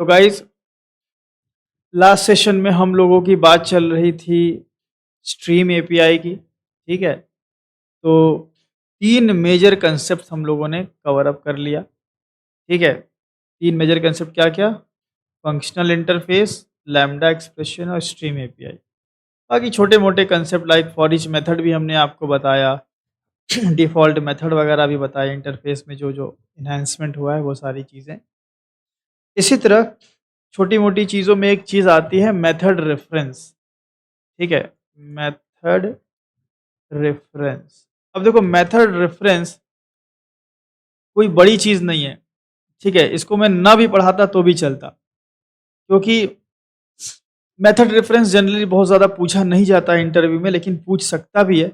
तो guys, last session में हम लोगों की बात चल रही थी स्ट्रीम एपीआई की। ठीक है, तो 3 मेजर कंसेप्ट हम लोगों ने कवर अप कर लिया। ठीक है, 3 मेजर कंसेप्ट क्या क्या? फंक्शनल इंटरफेस, लैम्डा एक्सप्रेशन और स्ट्रीम एपीआई। बाकी छोटे मोटे concept like for each method भी हमने आपको बताया, डिफ़ॉल्ट मेथड वगैरह भी बताया, इंटरफेस में जो जो इन्हांसमेंट हुआ है वो सारी चीज़ें। इसी तरह छोटी मोटी चीज़ों में एक चीज़ आती है मेथड रेफरेंस। ठीक है, मेथड रेफरेंस। अब देखो, मेथड रेफरेंस कोई बड़ी चीज़ नहीं है। ठीक है, इसको मैं ना भी पढ़ाता तो भी चलता, क्योंकि मेथड रेफरेंस जनरली बहुत ज़्यादा पूछा नहीं जाता है इंटरव्यू में, लेकिन पूछ सकता भी है।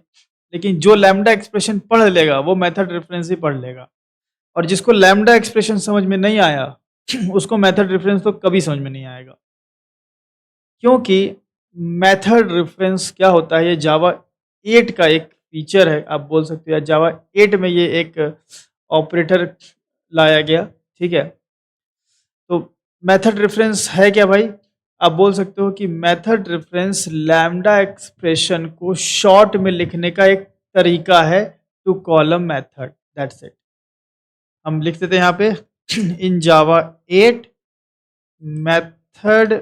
लेकिन जो लैम्डा एक्सप्रेशन पढ़ लेगा वो मेथड रेफरेंस ही पढ़ लेगा, और जिसको लैम्डा एक्सप्रेशन समझ में नहीं आया उसको मेथड रेफरेंस तो कभी समझ में नहीं आएगा। क्योंकि मेथड रेफरेंस क्या होता है, ये जावा 8 का एक फीचर है, आप बोल सकते हो, या जावा 8 में ये एक ऑपरेटर लाया गया। ठीक है, तो मेथड रेफरेंस है क्या भाई? आप बोल सकते हो कि मेथड रेफरेंस लैम्डा एक्सप्रेशन को शॉर्ट में लिखने का एक तरीका है to call a method, that's it. हम लिख देते हैं यहाँ पे इन जावा 8 मेथड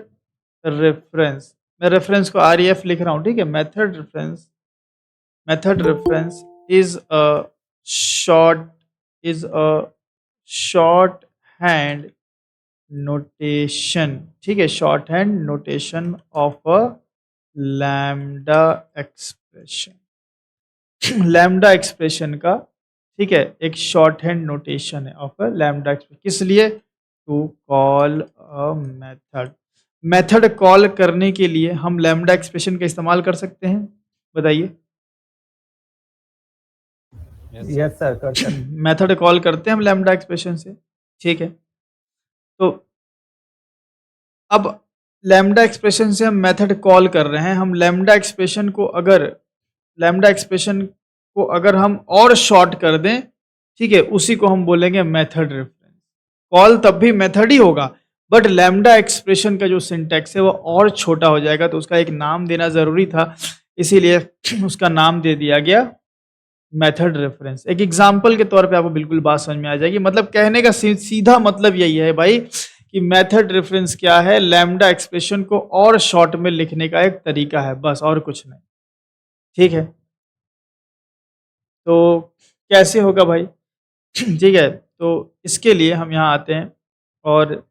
रेफरेंस। मैं रेफरेंस को REF लिख रहा हूँ। ठीक है, method reference is a short is a shorthand notation. ठीक है, shorthand notation of a lambda expression. Lambda expression का, ठीक है, एक शॉर्ट हैंड नोटेशन है ऑफ अ लैम्डा एक्सप्रेशन। किस लिए? To call a method. Method call करने के लिए हम लैम्डा एक्सप्रेशन का इस्तेमाल कर सकते हैं, बताइए। यस सर, कर सकते। मेथड कॉल करते हैं हम लैम्डा एक्सप्रेशन से। ठीक है, तो अब लैम्डा एक्सप्रेशन से हम मेथड कॉल कर रहे हैं। हम लैम्डा एक्सप्रेशन को अगर हम और शॉर्ट कर दें, ठीक है, उसी को हम बोलेंगे मेथड रेफरेंस। कॉल तब भी मेथड ही होगा, बट लैम्डा एक्सप्रेशन का जो सिंटैक्स है वो और छोटा हो जाएगा, तो उसका एक नाम देना जरूरी था, इसीलिए उसका नाम दे दिया गया मेथड रेफरेंस। एक एग्जाम्पल के तौर पे आपको बिल्कुल बात समझ में आ जाएगी। मतलब कहने का सीधा मतलब यही है भाई कि मेथड रेफरेंस क्या है? लैम्डा एक्सप्रेशन को और शॉर्ट में लिखने का एक तरीका है, बस, और कुछ नहीं। ठीक है, तो कैसे होगा भाई? ठीक है, तो इसके लिए हम यहाँ आते हैं और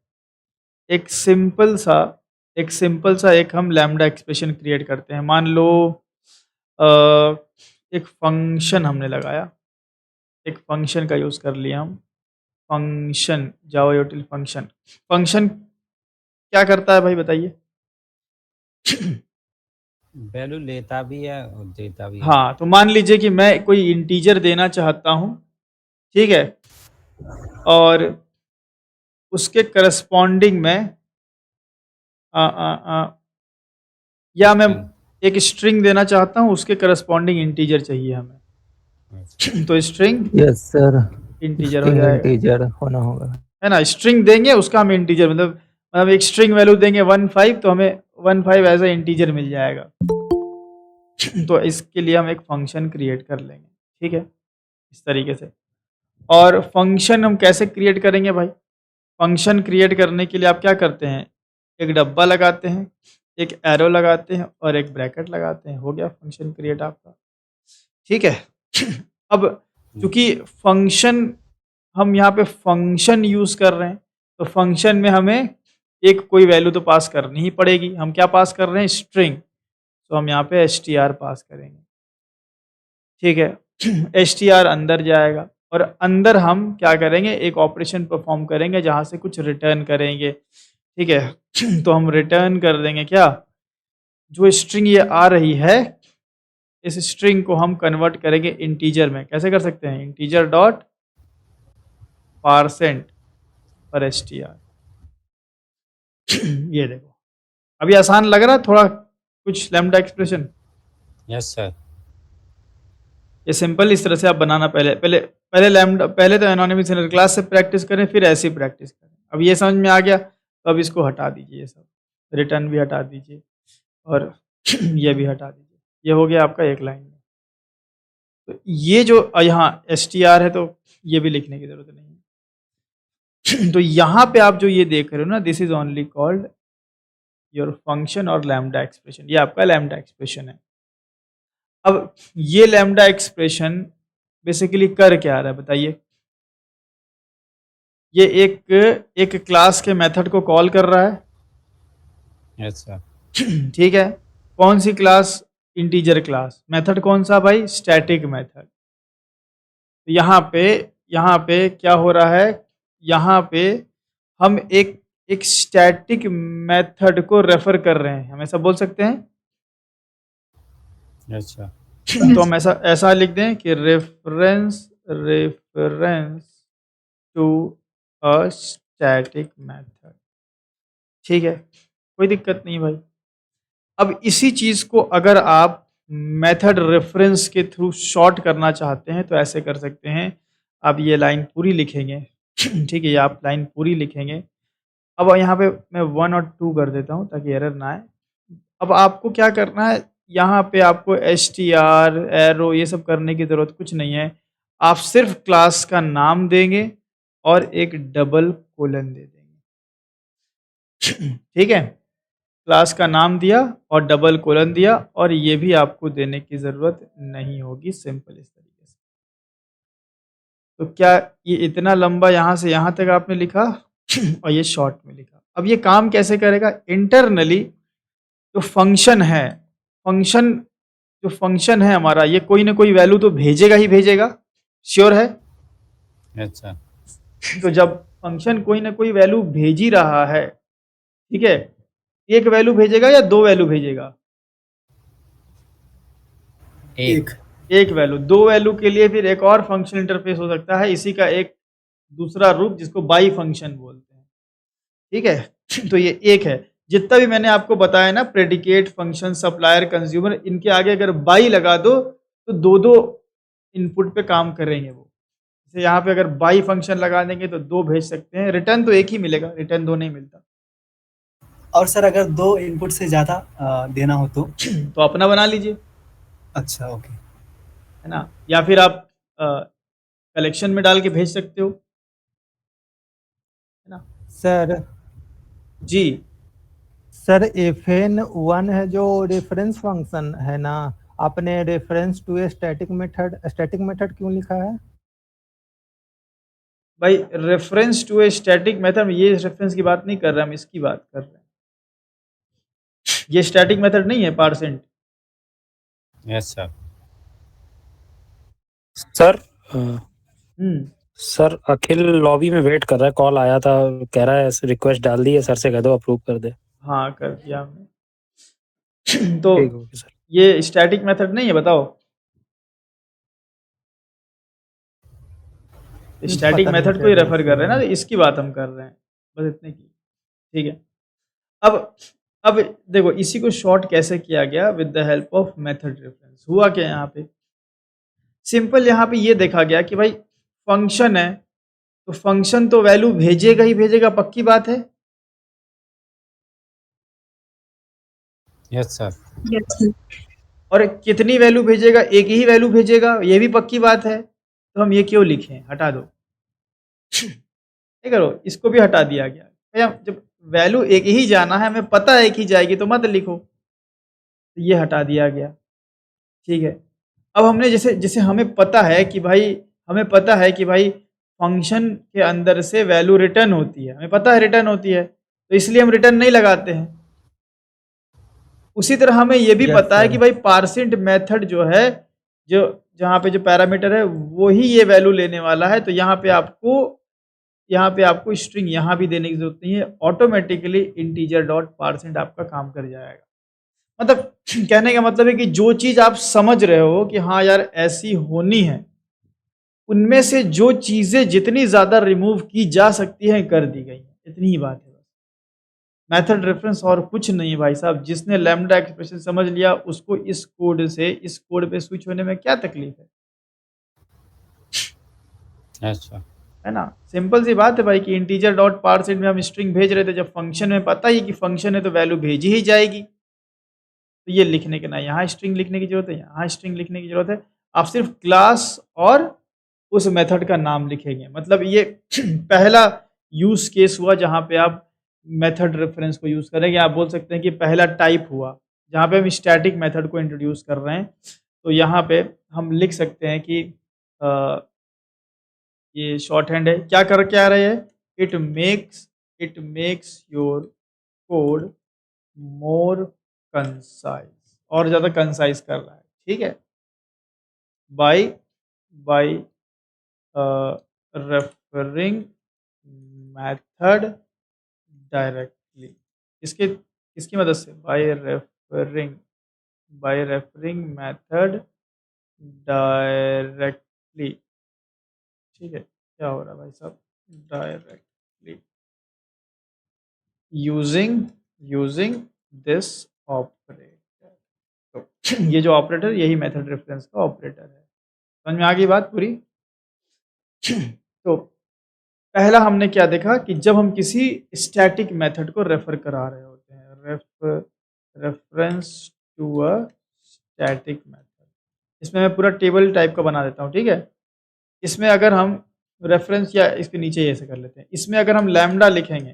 एक सिंपल सा एक हम लैम्डा एक्सप्रेशन क्रिएट करते हैं। मान लो अ, एक फंक्शन हमने लगाया, एक फंक्शन का यूज़ कर लिया हम। फंक्शन, जावा यूटिल फंक्शन। फंक्शन क्या करता है भाई, बताइए? वैल्यू लेता भी है और देता भी है। हाँ, तो मान लीजिए कि मैं कोई इंटीजर देना चाहता हूँ, ठीक है, और उसके करस्पॉन्डिंग में अ, अ, अ, या मैं स्ट्रिंग। एक स्ट्रिंग देना चाहता हूँ, उसके करस्पॉन्डिंग इंटीजर चाहिए हमें। तो स्ट्रिंग यस सर, इंटीजर हो स्ट्रिंग जाएगा, इंटीजर होना होगा। है ना? स्ट्रिंग देंगे, उसका हम इंटीजर, मतलब एक स्ट्रिंग वैल्यू देंगे 15, तो हमें 15 एज ए इंटीजर मिल जाएगा। तो इसके लिए हम एक फंक्शन क्रिएट कर लेंगे। ठीक है, इस तरीके से। और फंक्शन हम कैसे क्रिएट करेंगे भाई? फंक्शन क्रिएट करने के लिए आप क्या करते हैं? एक डब्बा लगाते हैं, एक एरो लगाते हैं और एक ब्रैकेट लगाते हैं, हो गया फंक्शन क्रिएट आपका। ठीक है। अब चूंकि फंक्शन, हम यहाँ पे फंक्शन यूज कर रहे हैं, तो फंक्शन में हमें एक कोई वैल्यू तो पास करनी ही पड़ेगी। हम क्या पास कर रहे हैं? स्ट्रिंग। तो हम यहाँ पे str पास करेंगे। ठीक है, str अंदर जाएगा और अंदर हम क्या करेंगे? एक ऑपरेशन परफॉर्म करेंगे जहाँ से कुछ रिटर्न करेंगे। ठीक है, तो हम रिटर्न कर देंगे क्या? जो स्ट्रिंग ये आ रही है, इस स्ट्रिंग को हम कन्वर्ट करेंगे इंटीजर में। कैसे कर सकते हैं? इंटीजर डॉट पारसेंट पर str। ये देखो, अभी आसान लग रहा है थोड़ा कुछ लैम्डा एक्सप्रेशन? Yes sir. ये सिंपल इस तरह से आप बनाना। पहले पहले पहले लैम्डा, पहले तो एनोनिमस इनर क्लास से प्रैक्टिस करें, फिर ऐसी प्रैक्टिस करें। अब ये समझ में आ गया तो अब इसको हटा दीजिए, ये सब रिटर्न भी हटा दीजिए और ये भी हटा दीजिए। ये हो गया आपका एक लाइन में। तो ये जो यहाँ str है तो ये भी लिखने की ज़रूरत नहीं है। तो यहाँ पे आप जो ये देख रहे हो ना, this is only called your function और लैम्डा एक्सप्रेशन। ये आपका लैम्डा एक्सप्रेशन है। अब ये लैम्डा एक्सप्रेशन बेसिकली कर क्या रहा है बताइए? ये एक क्लास के मेथड को कॉल कर रहा है। Yes sir. ठीक है, कौन सी क्लास? Integer class. मेथड कौन सा भाई? Static method. तो यहाँ पे क्या हो रहा है? यहाँ पे हम एक स्टैटिक मेथड को रेफर कर रहे हैं, हम ऐसा बोल सकते हैं। Yes sir. तो हम ऐसा लिख दें कि reference to a static method. ठीक है, कोई दिक्कत नहीं भाई। अब इसी चीज को अगर आप मेथड रेफरेंस के थ्रू शॉर्ट करना चाहते हैं तो ऐसे कर सकते हैं। आप ये लाइन पूरी लिखेंगे। ठीक है, ये आप लाइन पूरी लिखेंगे। अब यहाँ पे मैं 1 और 2 कर देता हूँ ताकि एरर ना आए। अब आपको क्या करना है, यहाँ पे आपको str एरो ये सब करने की ज़रूरत कुछ नहीं है। आप सिर्फ क्लास का नाम देंगे और एक डबल कोलन दे देंगे। ठीक है, क्लास का नाम दिया और डबल कोलन दिया, और ये भी आपको देने की ज़रूरत नहीं होगी, सिंपल इस तरीके से। तो क्या ये इतना लंबा यहाँ से यहाँ तक आपने लिखा और ये शॉर्ट में लिखा। अब ये काम कैसे करेगा? इंटरनली जो फंक्शन है, जो फंक्शन है हमारा, ये कोई ना कोई वैल्यू तो भेजेगा ही भेजेगा, श्योर है? अच्छा। तो जब फंक्शन कोई ना कोई वैल्यू भेज ही रहा है, ठीक है, एक वैल्यू भेजेगा या दो वैल्यू भेजेगा? एक वैल्यू। दो वैल्यू के लिए फिर एक और फंक्शन इंटरफेस हो सकता है, इसी का एक दूसरा रूप जिसको बाई फंक्शन बोलते हैं। ठीक है, तो ये एक है। जितना भी मैंने आपको बताया ना, प्रेडिकेट, फंक्शन, सप्लायर, कंज्यूमर, इनके आगे अगर बाई लगा दो तो दो दो इनपुट पे काम करेंगे वो। जैसे यहाँ पे अगर बाई फंक्शन लगा देंगे तो दो भेज सकते हैं, रिटर्न तो एक ही मिलेगा, रिटर्न दो नहीं मिलता। और सर अगर दो इनपुट से ज्यादा देना हो तो अपना बना लीजिए। अच्छा, ओके। है ना, या फिर आप कलेक्शन में डाल के भेज सकते हो, है ना। सर जी सर fn1 है जो रेफरेंस फंक्शन है ना, आपने reference to a static method क्यों लिखा है? भाई, reference to a static method, ये रेफरेंस की बात नहीं कर रहे, हम इसकी बात कर रहे हैं। ये स्टैटिक मेथड नहीं है पार्सेंट। Yes sir. सर हम्म अखिल लॉबी में वेट कर रहा है, कॉल आया था, कह रहा है रिक्वेस्ट डाल दी है, सर से कह दो अप्रूव कर दे। हाँ, कर दिया हमने। तो ठीक है सर। ये स्टैटिक मेथड नहीं है, बताओ। स्टैटिक पता नहीं मेथड को ही सर, रेफर कर रहे हैं ना, तो इसकी बात हम कर रहे हैं, बस इतने की। ठीक है, अब देखो इसी को शॉर्ट कैसे किया गया, with the help of method reference. हुआ क्या यहाँ पे? सिंपल, यहाँ पे ये देखा गया कि भाई फंक्शन है तो फंक्शन तो वैल्यू भेजेगा ही भेजेगा, पक्की बात है। Yes sir. और कितनी वैल्यू भेजेगा? एक ही वैल्यू भेजेगा, ये भी पक्की बात है। तो हम ये क्यों लिखें? हटा दो। क्या करो, इसको भी हटा दिया गया। भैया जब वैल्यू एक ही जाना है, हमें पता है एक ही जाएगी, तो मत लिखो। तो ये हटा दिया गया। ठीक है, अब हमने जैसे जैसे हमें पता है कि भाई फंक्शन के अंदर से वैल्यू रिटर्न होती है, हमें पता है रिटर्न होती है, तो इसलिए हम रिटर्न नहीं लगाते हैं। उसी तरह हमें ये भी Yes, पता है sir. कि भाई पार्सेंट मेथड जो है, जो जहाँ पे जो पैरामीटर है वो ही ये वैल्यू लेने वाला है, तो यहाँ पे आपको स्ट्रिंग यहाँ भी देने की जरूरत नहीं है, ऑटोमेटिकली इंटीजर डॉट पार्सेंट आपका काम कर जाएगा। मतलब कहने का मतलब है कि जो चीज़ आप समझ रहे हो कि हाँ यार ऐसी होनी है, उनमें से जो चीज़ें जितनी ज़्यादा रिमूव की जा सकती हैं कर दी गई हैं, इतनी ही बात है। मेथड रेफरेंस और कुछ नहीं भाई साहब। जिसने लैम्डा एक्सप्रेशन समझ लिया उसको इस कोड से इस कोड पे स्विच होने में क्या तकलीफ है? अच्छा। है ना। सिंपल सी बात है भाई कि इंटीजर डॉट पारसेट में हम स्ट्रिंग भेज रहे थे, जब फंक्शन में पता ही कि फंक्शन है तो वैल्यू भेजी ही जाएगी, तो ये लिखने के ना यहाँ स्ट्रिंग लिखने की जरूरत है, यहाँ स्ट्रिंग लिखने की जरूरत है। आप सिर्फ क्लास और उस मेथड का नाम लिखेंगे। मतलब ये पहला यूज केस हुआ जहाँ पे आप मेथड रेफरेंस को यूज करेंगे। आप बोल सकते हैं कि पहला टाइप हुआ जहाँ पे हम स्टैटिक मेथड को इंट्रोड्यूस कर रहे हैं। तो यहाँ पे हम लिख सकते हैं कि ये शॉर्ट हैंड है, क्या करके आ रहे हैं, it makes your code more concise, और ज़्यादा कंसाइज कर रहा है, ठीक है। By by referring method directly, किसके किसकी मदद से, बाय रेफरिंग मेथड डायरेक्टली, ठीक है। क्या हो रहा है भाई साहब, डायरेक्टली यूजिंग दिस ऑपरेटर। तो ये जो ऑपरेटर यही मेथड रेफरेंस का ऑपरेटर है। समझ में आ गई बात पूरी। तो पहला हमने क्या देखा कि जब हम किसी स्टैटिक मेथड को रेफर करा रहे होते हैं, reference to a static method, इसमें मैं पूरा टेबल टाइप का बना देता हूँ, ठीक है। इसमें अगर हम रेफरेंस, या इसके नीचे ऐसे कर लेते हैं, इसमें अगर हम लैम्डा लिखेंगे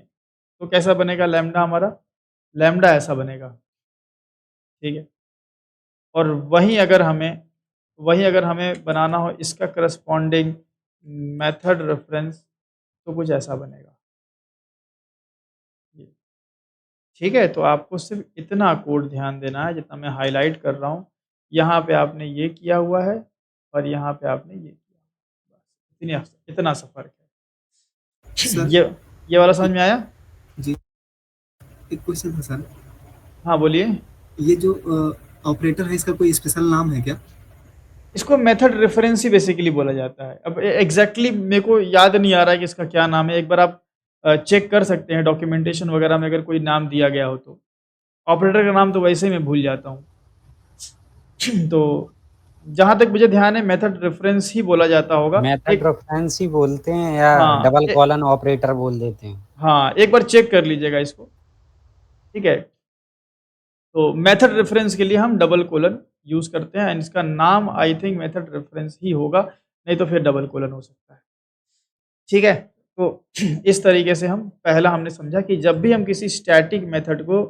तो कैसा बनेगा लैम्डा हमारा, लैम्डा ऐसा बनेगा, ठीक है। और वहीं अगर हमें बनाना हो इसका करस्पॉन्डिंग मेथड रेफरेंस, तो कुछ ऐसा बनेगा, ये, ठीक है। तो आपको सिर्फ इतना कोड ध्यान देना है जितना मैं हाईलाइट कर रहा हूँ। यहाँ पे आपने ये किया हुआ है और यहाँ पे आपने ये किया, बस इतना सा फर्क है। सर ये वाला समझ में आया। जी, एक क्वेश्चन था सर, हाँ बोलिए। ये जो ऑपरेटर है इसका कोई स्पेशल नाम है क्या? इसको मेथड रेफरेंस ही बेसिकली बोला जाता है। अब एग्जैक्टली मेरे को याद नहीं आ रहा है कि इसका क्या नाम है, एक बार आप चेक कर सकते हैं डॉक्यूमेंटेशन वगैरह में अगर कोई नाम दिया गया हो तो। ऑपरेटर का नाम तो वैसे ही मैं भूल जाता हूँ। तो जहाँ तक मुझे ध्यान है मेथड रेफरेंस ही बोला जाता होगा। मेथड एक रेफरेंस ही बोलते हैं या हाँ डबल कॉलन ऑपरेटर बोल देते हैं? हाँ, एक बार चेक कर लीजिएगा इसको, ठीक है। तो मेथड रेफरेंस के लिए हम डबल कोलन यूज करते हैं, एंड इसका नाम आई थिंक मेथड रेफरेंस ही होगा, नहीं तो फिर डबल कोलन हो सकता है, ठीक है। तो इस तरीके से हम पहला हमने समझा कि जब भी हम किसी स्टैटिक मेथड को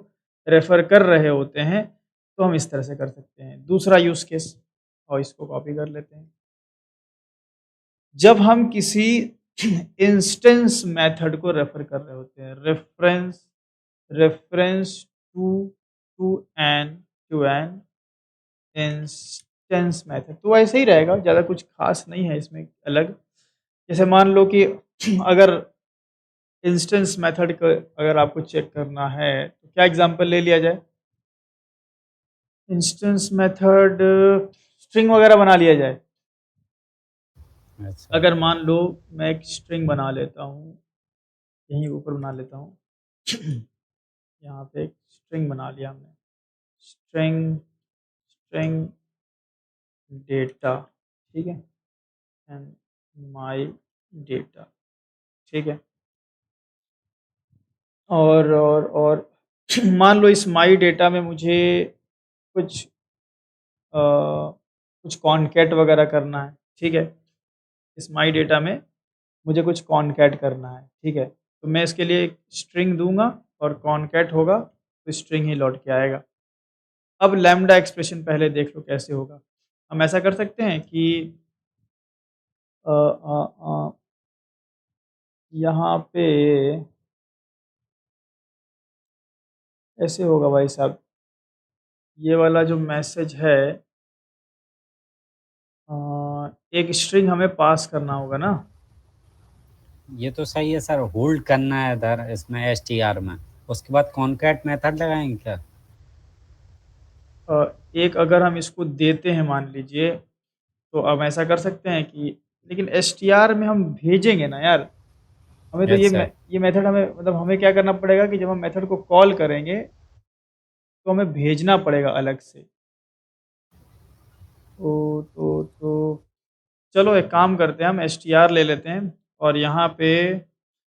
रेफर कर रहे होते हैं तो हम इस तरह से कर सकते हैं। दूसरा यूज केस, और इसको कॉपी कर लेते हैं, जब हम किसी इंस्टेंस मेथड को रेफर कर रहे होते हैं, reference to an instance method, तो ऐसे ही रहेगा, ज़्यादा कुछ खास नहीं है इसमें अलग। जैसे मान लो कि अगर इंस्टेंस मेथड को अगर आपको चेक करना है तो क्या एग्जांपल ले लिया जाए, इंस्टेंस मेथड स्ट्रिंग वगैरह बना लिया जाए। अच्छा, अगर मान लो मैं एक स्ट्रिंग बना लेता हूँ, यहीं ऊपर बना लेता हूँ, यहाँ पे एक स्ट्रिंग बना लिया हमने, स्ट्रिंग डेटा, ठीक है, एंड माई डेटा, ठीक है। और मान लो इस माई डेटा में मुझे कुछ कुछ कॉनकैट वगैरह करना है, ठीक है। इस माई डेटा में मुझे कुछ कॉनकैट करना है, ठीक है। तो मैं इसके लिए एक स्ट्रिंग दूंगा और कॉनकैट होगा तो स्ट्रिंग ही लौट के आएगा। अब लैम्डा एक्सप्रेशन पहले देख लो कैसे होगा। हम ऐसा कर सकते हैं कि यहाँ पे ऐसे होगा भाई साहब, ये वाला जो मैसेज है एक स्ट्रिंग हमें पास करना होगा ना। ये तो सही है सर, होल्ड करना है इधर इसमें एसटीआर में, उसके बाद कॉनकैट मेथड लगाएंगे क्या? एक अगर हम इसको देते हैं मान लीजिए, तो हम ऐसा कर सकते हैं कि, लेकिन एसटीआर में हम भेजेंगे ना यार, हमें तो अच्छा, ये मेथड हमें, मतलब हमें क्या करना पड़ेगा कि जब हम मेथड को कॉल करेंगे तो हमें भेजना पड़ेगा अलग से। तो चलो एक काम करते हैं, हम एसटीआर ले लेते हैं और यहाँ पे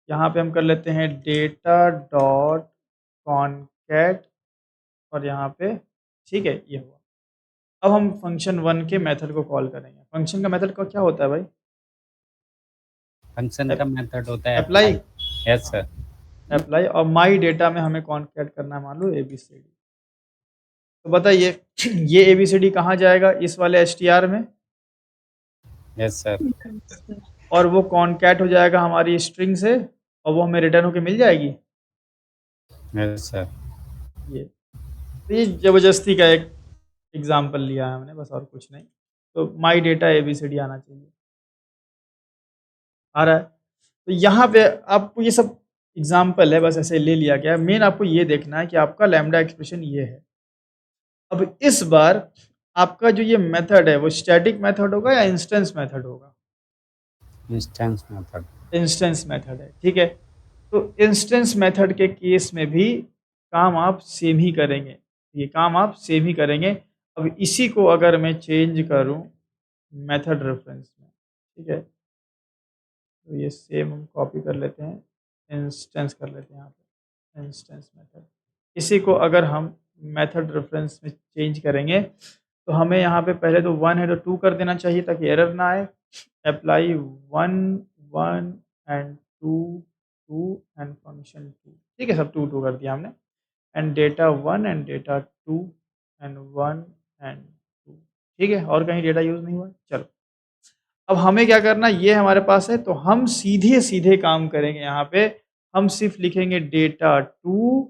हम कर लेते हैं डेटा डॉट कॉनकैट और यहाँ पे ठीक है ये हुआ। अब हम फंक्शन 1 के मेथड को कॉल करेंगे। फंक्शन का मेथड का क्या होता है भाई? फंक्शन का मेथड होता है अप्लाई। Yes sir. अप्लाई और माई डेटा में हमें कॉनकैट करना है, मान लो ABCD। तो बताइए ये ABCD कहाँ जाएगा? इस वाले str में, यस सर। और वो कॉनकैट हो जाएगा हमारी स्ट्रिंग से और वो हमें रिटर्न होके मिल जाएगी। Yes sir. ये जबरदस्ती का एक एग्जाम्पल लिया है हमने, बस और कुछ नहीं। तो माई डेटा ABCD आना चाहिए, आ रहा है। तो यहाँ पे आपको ये सब एग्जाम्पल है, बस ऐसे ले लिया गया है। मेन आपको ये देखना है कि आपका लैम्डा एक्सप्रेशन ये है। अब इस बार आपका जो ये मेथड है वो स्टैटिक मेथड होगा या इंस्टेंस मेथड होगा? Instance method. इंस्टेंस मेथड है, ठीक है। तो इंस्टेंस मेथड के केस में भी काम आप सेम ही करेंगे, ये काम आप सेम ही करेंगे। अब इसी को अगर मैं चेंज करूं मेथड रेफरेंस में, ठीक है, तो ये सेम हम कॉपी कर लेते हैं, इंस्टेंस कर लेते हैं यहाँ पे इंस्टेंस मेथड। इसी को अगर हम मेथड रेफरेंस में चेंज करेंगे तो हमें यहाँ पे पहले तो 1 है तो 2 कर देना चाहिए ताकि एरर ना आए। अप्लाई 1 1 एंड 2 2 एंड फंक्शन 2, ठीक है, सब 2 2 कर दिया हमने। And data 1 and data 2 and 1 and 2, ठीक है, और कहीं डेटा यूज़ नहीं हुआ। चलो अब हमें क्या करना, ये हमारे पास है तो हम सीधे सीधे काम करेंगे। यहाँ पे हम सिर्फ लिखेंगे डेटा 2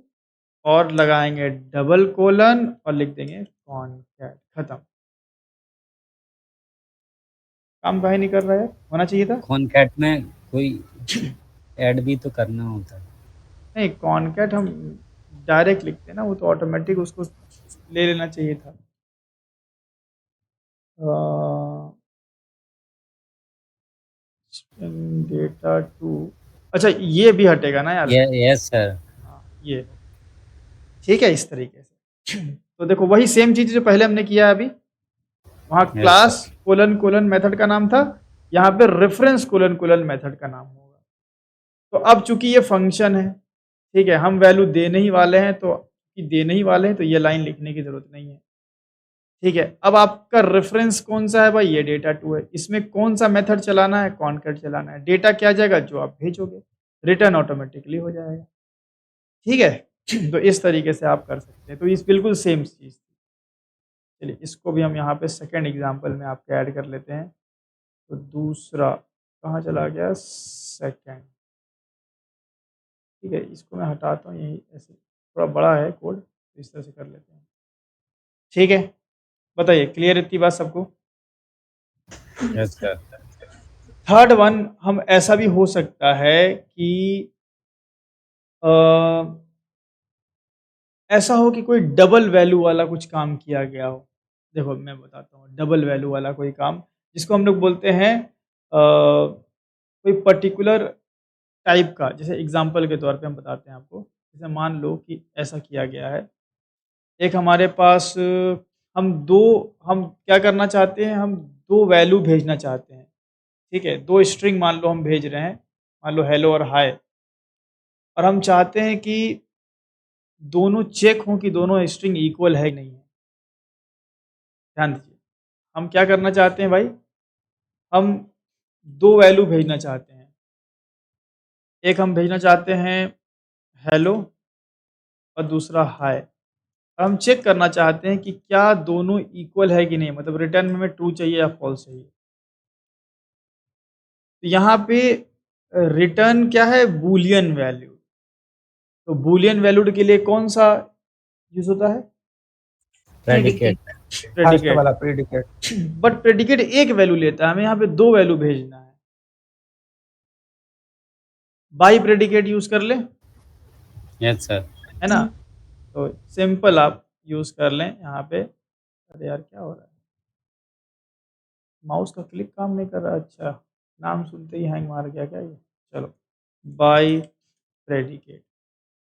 और लगाएंगे डबल कोलन और लिख देंगे कॉनकैट, खत्म। काम काहे नहीं कर रहा है? होना चाहिए था। कॉनकैट में कोई ऐड भी तो करना होता है। नहीं, कॉनकैट हम डायरेक्ट लिखते हैं ना, वो तो ऑटोमेटिक उसको ले लेना चाहिए था। डेटा 2, अच्छा ये भी हटेगा ना यार? Yes sir. हाँ ये ठीक है, इस तरीके से। तो देखो वही सेम चीज जो पहले हमने किया है अभी, वहाँ Yes, class sir. Colon colon method का नाम था, यहाँ पे रेफरेंस कोलन कोलन मेथड का नाम होगा। तो अब चूंकि ये फंक्शन है, ठीक है, हम वैल्यू देने ही वाले हैं, तो देने ही वाले हैं तो ये लाइन लिखने की जरूरत नहीं है, ठीक है। अब आपका रेफरेंस कौन सा है भाई? ये डेटा 2 है। इसमें कौन सा मेथड चलाना है? कॉनकैट चलाना है। डेटा क्या जाएगा? जो आप भेजोगे, रिटर्न ऑटोमेटिकली हो जाएगा, ठीक है। तो इस तरीके से आप कर सकते हैं। तो इस बिल्कुल सेम चीज़ थी। चलिए इसको भी हम यहाँ पे सेकंड एग्जांपल में आपके ऐड कर लेते हैं। तो दूसरा कहाँ चला गया? सेकंड, ठीक है, इसको मैं हटाता हूँ, यही ऐसे थोड़ा बड़ा है कोड, तो इस तरह से कर लेते हैं, ठीक है। बताइए क्लियर इतनी बात सबको? Yes sir. थर्ड वन हम ऐसा भी हो सकता है कि ऐसा हो कि कोई डबल वैल्यू वाला कुछ काम किया गया हो। देखो मैं बताता हूँ, डबल वैल्यू वाला कोई काम जिसको हम लोग बोलते हैं कोई पर्टिकुलर टाइप का। जैसे एग्जांपल के तौर पे हम बताते हैं आपको, जैसे मान लो कि ऐसा किया गया है, एक हमारे पास हम क्या करना चाहते हैं, हम 2 वैल्यू भेजना चाहते हैं, ठीक है, 2 स्ट्रिंग मान लो हम भेज रहे हैं, मान लो हेलो और हाय, और हम चाहते हैं कि दोनों चेक हों कि दोनों स्ट्रिंग इक्वल है कि नहीं है। ध्यान दीजिए, हम क्या करना चाहते हैं भाई, हम 2 वैल्यू भेजना चाहते हैं। एक हम भेजना चाहते हैं हेलो और दूसरा हाय, और हम चेक करना चाहते हैं कि क्या दोनों इक्वल है कि नहीं, मतलब रिटर्न में हमें ट्रू चाहिए या फॉल्स चाहिए। तो यहाँ पे रिटर्न क्या है? Boolean value. तो बूलियन वैल्यूड के लिए कौन सा यूज होता है? प्रेडिकेट। फर्स्ट वाला प्रेडिकेट। बट प्रेडिकेट एक वैल्यू लेता है, हमें यहाँ पे 2 वैल्यू भेजना है। बाई प्रेडिकेट यूज कर ले, यस सर। है ना? तो सिंपल आप यूज कर लें यहाँ पे। अरे यार क्या हो रहा है, माउस का क्लिक काम नहीं कर रहा। अच्छा, नाम सुनते ही हैंग मार गया क्या ये? चलो बाई प्रेडिकेट।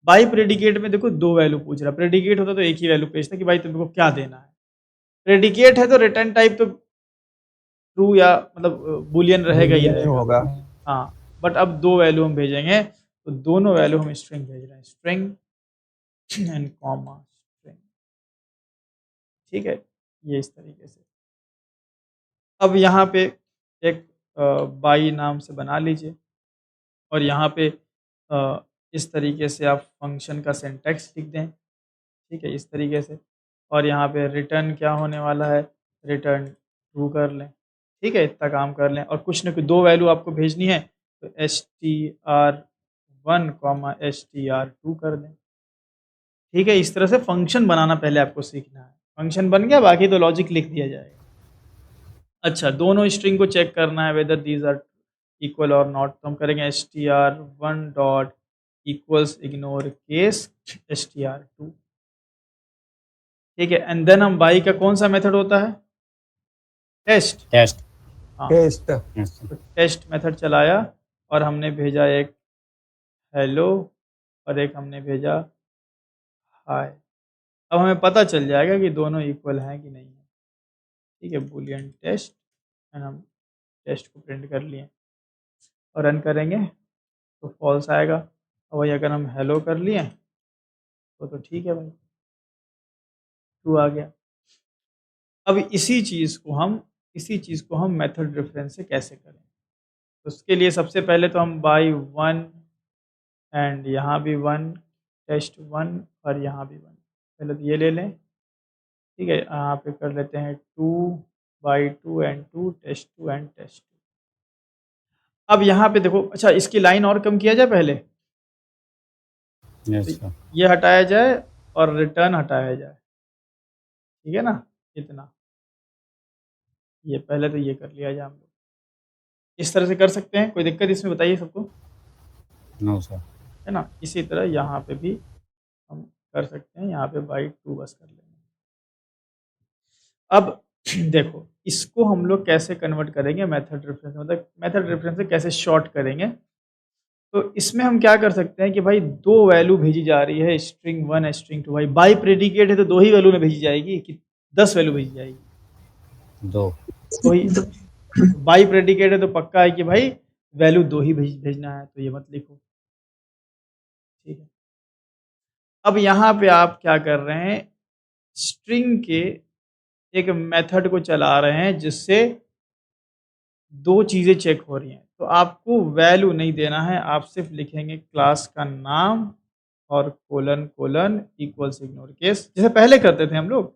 बाई प्रेडिकेट में देखो 2 वैल्यू पूछ रहा। प्रेडिकेट होता तो एक ही वैल्यू पूछता कि भाई तुमको क्या देना है। प्रेडिकेट है तो रिटर्न टाइप तो ट्रू या मतलब बूलियन रहेगा ही रहेगा। होगा। हाँ, बट अब 2 वैल्यू हम भेजेंगे, तो दोनों वैल्यू हम स्ट्रिंग भेज रहे हैं, स्ट्रिंग एंड कॉमा स्ट्रिंग, ठीक है, ये इस तरीके से। अब यहाँ पे एक बाई नाम से बना लीजिए और यहाँ पे इस तरीके से आप फंक्शन का सिंटैक्स लिख दें, ठीक है, इस तरीके से। और यहाँ पे रिटर्न क्या होने वाला है, रिटर्न ट्रू कर लें, ठीक है, इतना काम कर लें। और कुछ न कुछ 2 वैल्यू आपको भेजनी है, तो str1 str2 कर दें, ठीक है। इस तरह से फंक्शन बनाना पहले आपको सीखना है। फंक्शन बन गया, बाकी तो लॉजिक लिख दिया जाएगा। अच्छा, दोनों स्ट्रिंग को चेक करना है वेदर दीज आर इक्वल और नॉट, तो हम करेंगे str1 dot equals ignore case str2, ठीक है। एंड देन हम बाई का कौन सा मेथड होता है, टेस्ट, टेस्ट। हाँ, टेस्ट तो टेस्ट मेथड चलाया और हमने भेजा एक हेलो और एक हमने भेजा हाय। अब हमें पता चल जाएगा कि दोनों इक्वल हैं कि नहीं है, ठीक है, बूलियन टेस्ट, एंड हम टेस्ट को प्रिंट कर लिए और रन करेंगे तो फॉल्स आएगा। और वही अगर हम हेलो कर लिए तो ठीक है भाई, ट्रू आ गया। अब इसी चीज़ को हम मेथड रेफरेंस से कैसे करें, तो उसके लिए सबसे पहले तो हम बाई 1 एंड यहाँ भी 1 टेस्ट 1 और यहाँ भी 1, पहले तो ये ले लें, ठीक है। यहाँ पे कर लेते हैं 2 by 2 and 2 test 2 and test 2। अब यहाँ पे देखो, अच्छा इसकी लाइन और कम किया जाए पहले, यस तो सर। ये हटाया जाए और रिटर्न हटाया जाए, ठीक है ना, इतना, ये पहले तो ये कर लिया जाए हम लोग। इस तरह से कर सकते हैं, कोई दिक्कत इसमें बताइए सबको, नो सर। है ना। इसी तरह यहाँ पे भी हम कर सकते हैं, यहाँ पे बाई 2 बस कर लेंगे। अब देखो इसको हम लोग कैसे कन्वर्ट करेंगे मेथड रेफरेंस, मतलब मेथड रेफरेंस से कैसे शॉर्ट करेंगे। तो इसमें हम क्या कर सकते हैं कि भाई 2 वैल्यू भेजी जा रही है, स्ट्रिंग 1 स्ट्रिंग 2, भाई बाई प्रेडिकेट है तो 2 ही वैल्यू में भेजी जाएगी कि 10 वैल्यू भेजी जाएगी, 2। तो ही बाई प्रेडिकेट है तो पक्का है कि भाई वैल्यू 2 ही भेजना है, तो ये मत लिखो, ठीक है। अब यहाँ पे आप क्या कर रहे हैं, स्ट्रिंग के एक मेथड को चला रहे हैं जिससे 2 चीज़ें चेक हो रही हैं। तो आपको वैल्यू नहीं देना है, आप सिर्फ लिखेंगे क्लास का नाम और colon colon equals ignore case, जैसे पहले करते थे हम लोग,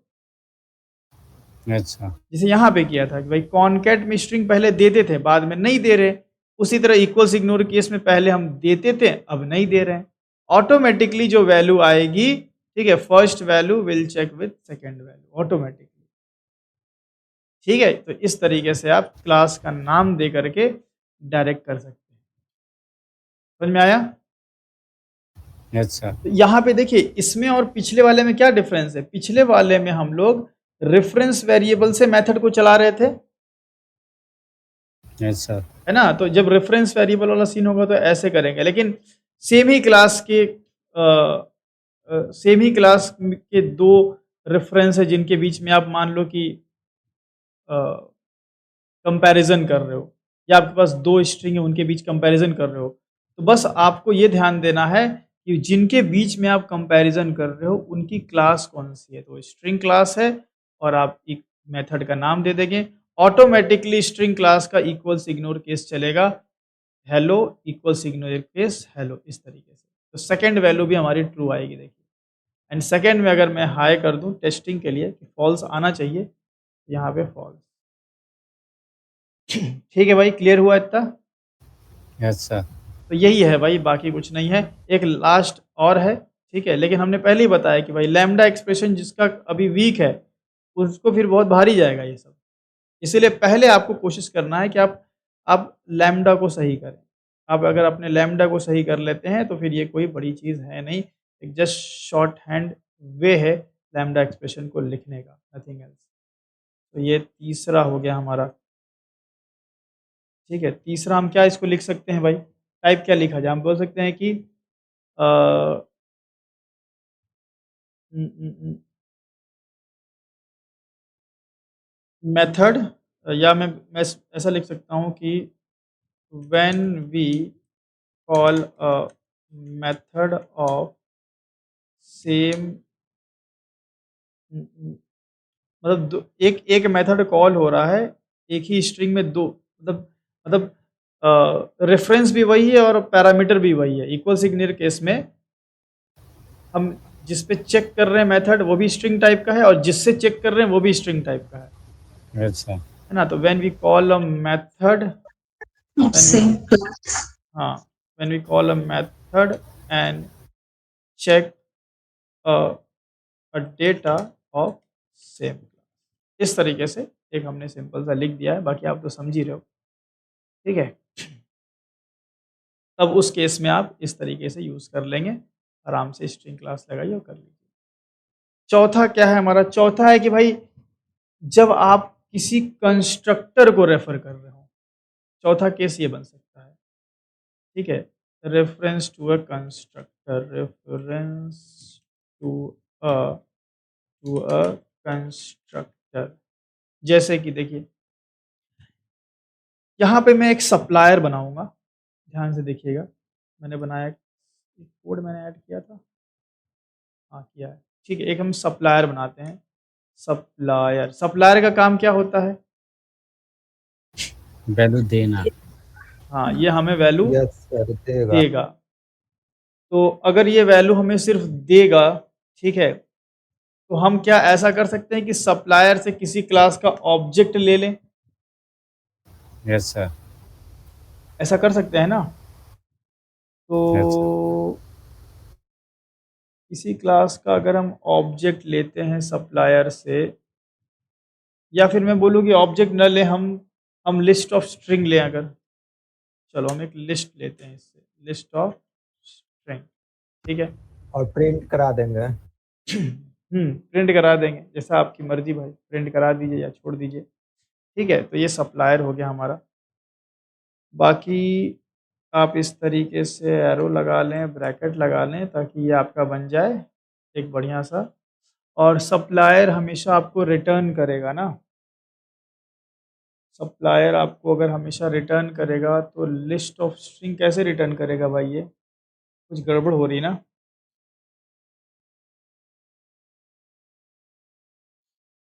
अच्छा। जैसे यहाँ पे किया था कि भाई कॉनकैट में स्ट्रिंग पहले देते थे, बाद में नहीं दे रहे। उसी तरह इक्वल्स इग्नोर केस में पहले हम देते थे, अब नहीं दे रहे हैं। ऑटोमेटिकली जो वैल्यू आएगी, ठीक है, first value will check with second value automatically, ठीक है। तो इस तरीके से आप क्लास का नाम दे करके डायरेक्ट कर सकते हैं। समझ में आया? Yes sir. तो यहाँ पे देखिए इसमें और पिछले वाले में क्या डिफरेंस है। पिछले वाले में हम लोग रेफरेंस वेरिएबल से मेथड को चला रहे थे, यस सर। है ना। तो जब रेफरेंस वेरिएबल वाला सीन होगा तो ऐसे करेंगे, लेकिन सेम ही क्लास के दो रेफरेंस है जिनके बीच में आप मान लो कि कंपैरिजन कर रहे हो, या आपके पास 2 स्ट्रिंग है उनके बीच कंपैरिजन कर रहे हो, तो बस आपको ये ध्यान देना है कि जिनके बीच में आप कंपैरिजन कर रहे हो उनकी क्लास कौन सी है। तो स्ट्रिंग क्लास है और आप एक मेथड का नाम दे देंगे, ऑटोमेटिकली स्ट्रिंग क्लास का इक्वल्स इग्नोर केस चलेगा, hello equals ignore case hello, इस तरीके से। तो सेकेंड वैल्यू भी हमारी ट्रू आएगी, देखिए। एंड सेकेंड में अगर मैं हाई कर दूं टेस्टिंग के लिए कि फॉल्स आना चाहिए, यहाँ पे फॉल्स। ठीक है भाई, क्लियर हुआ इतना? Yes sir. तो यही है भाई, बाकी कुछ नहीं है। एक लास्ट और है, ठीक है, लेकिन हमने पहले ही बताया कि भाई लैम्डा एक्सप्रेशन जिसका अभी वीक है उसको फिर बहुत भारी जाएगा ये सब, इसीलिए पहले आपको कोशिश करना है कि आप लैम्डा को सही करें। आप अगर अपने लैम्डा को सही कर लेते हैं तो फिर ये कोई बड़ी चीज़ है नहीं, एक जस्ट शॉर्ट हैंड वे है लैम्डा एक्सप्रेशन को लिखने का, नथिंग एल्स। तो ये तीसरा हो गया हमारा, ठीक है। तीसरा हम क्या इसको लिख सकते हैं भाई, टाइप क्या लिखा जाए, हम बोल सकते हैं कि मेथड, या मैं ऐसा लिख सकता हूँ कि when we call a method of same, मतलब एक एक मेथड कॉल हो रहा है एक ही स्ट्रिंग में दो, मतलब रेफरेंस भी वही है और पैरामीटर भी वही है। इक्वल सिग्नेचर केस में हम जिस पे चेक कर रहे हैं मेथड वो भी स्ट्रिंग टाइप का है और जिससे चेक कर रहे हैं वो भी स्ट्रिंग टाइप का है अच्छा ना। तो when we call a method, of same class. हाँ when we call a method and check a data of same, इस तरीके से एक हमने सिंपल सा लिख दिया है, बाकी आप तो समझ ही रहे हो, ठीक है। तब उस केस में आप इस तरीके से यूज़ कर लेंगे, आराम से स्ट्रिंग क्लास लगाइए और कर लीजिए। चौथा क्या है हमारा? चौथा है कि भाई जब आप किसी कंस्ट्रक्टर को रेफर कर रहे हो, चौथा केस ये बन सकता है, ठीक है। Reference to a constructor, reference to a constructor, जैसे कि देखिए यहाँ पे मैं एक सप्लायर बनाऊंगा, ध्यान से देखिएगा। मैंने बनाया कोड, मैंने ऐड किया था, हाँ किया है, ठीक है। एक हम सप्लायर बनाते हैं, सप्लायर, सप्लायर का काम क्या होता है? वैल्यू देना। हाँ ये हमें वैल्यू यस सर, देगा। देगा। तो अगर ये वैल्यू हमें सिर्फ देगा, ठीक है, तो हम क्या ऐसा कर सकते हैं कि सप्लायर से किसी क्लास का ऑब्जेक्ट ले लें? Yes sir. ऐसा कर सकते हैं ना। Yes, तो किसी क्लास का अगर हम ऑब्जेक्ट लेते हैं सप्लायर से, या फिर मैं बोलूँ कि ऑब्जेक्ट न ले, हम लिस्ट ऑफ स्ट्रिंग लें अगर, चलो हम एक लिस्ट लेते हैं इससे, लिस्ट ऑफ स्ट्रिंग, ठीक है। और प्रिंट करा देंगे। प्रिंट करा देंगे, जैसा आपकी मर्जी भाई, प्रिंट करा दीजिए या छोड़ दीजिए, ठीक है। तो ये सप्लायर हो गया हमारा। बाकी आप इस तरीके से एरो लगा लें, ब्रैकेट लगा लें, ताकि ये आपका बन जाए एक बढ़िया सा। और सप्लायर हमेशा आपको रिटर्न करेगा ना, सप्लायर आपको अगर हमेशा रिटर्न करेगा, तो लिस्ट ऑफ स्ट्रिंग कैसे रिटर्न करेगा भाई? ये कुछ गड़बड़ हो रही ना।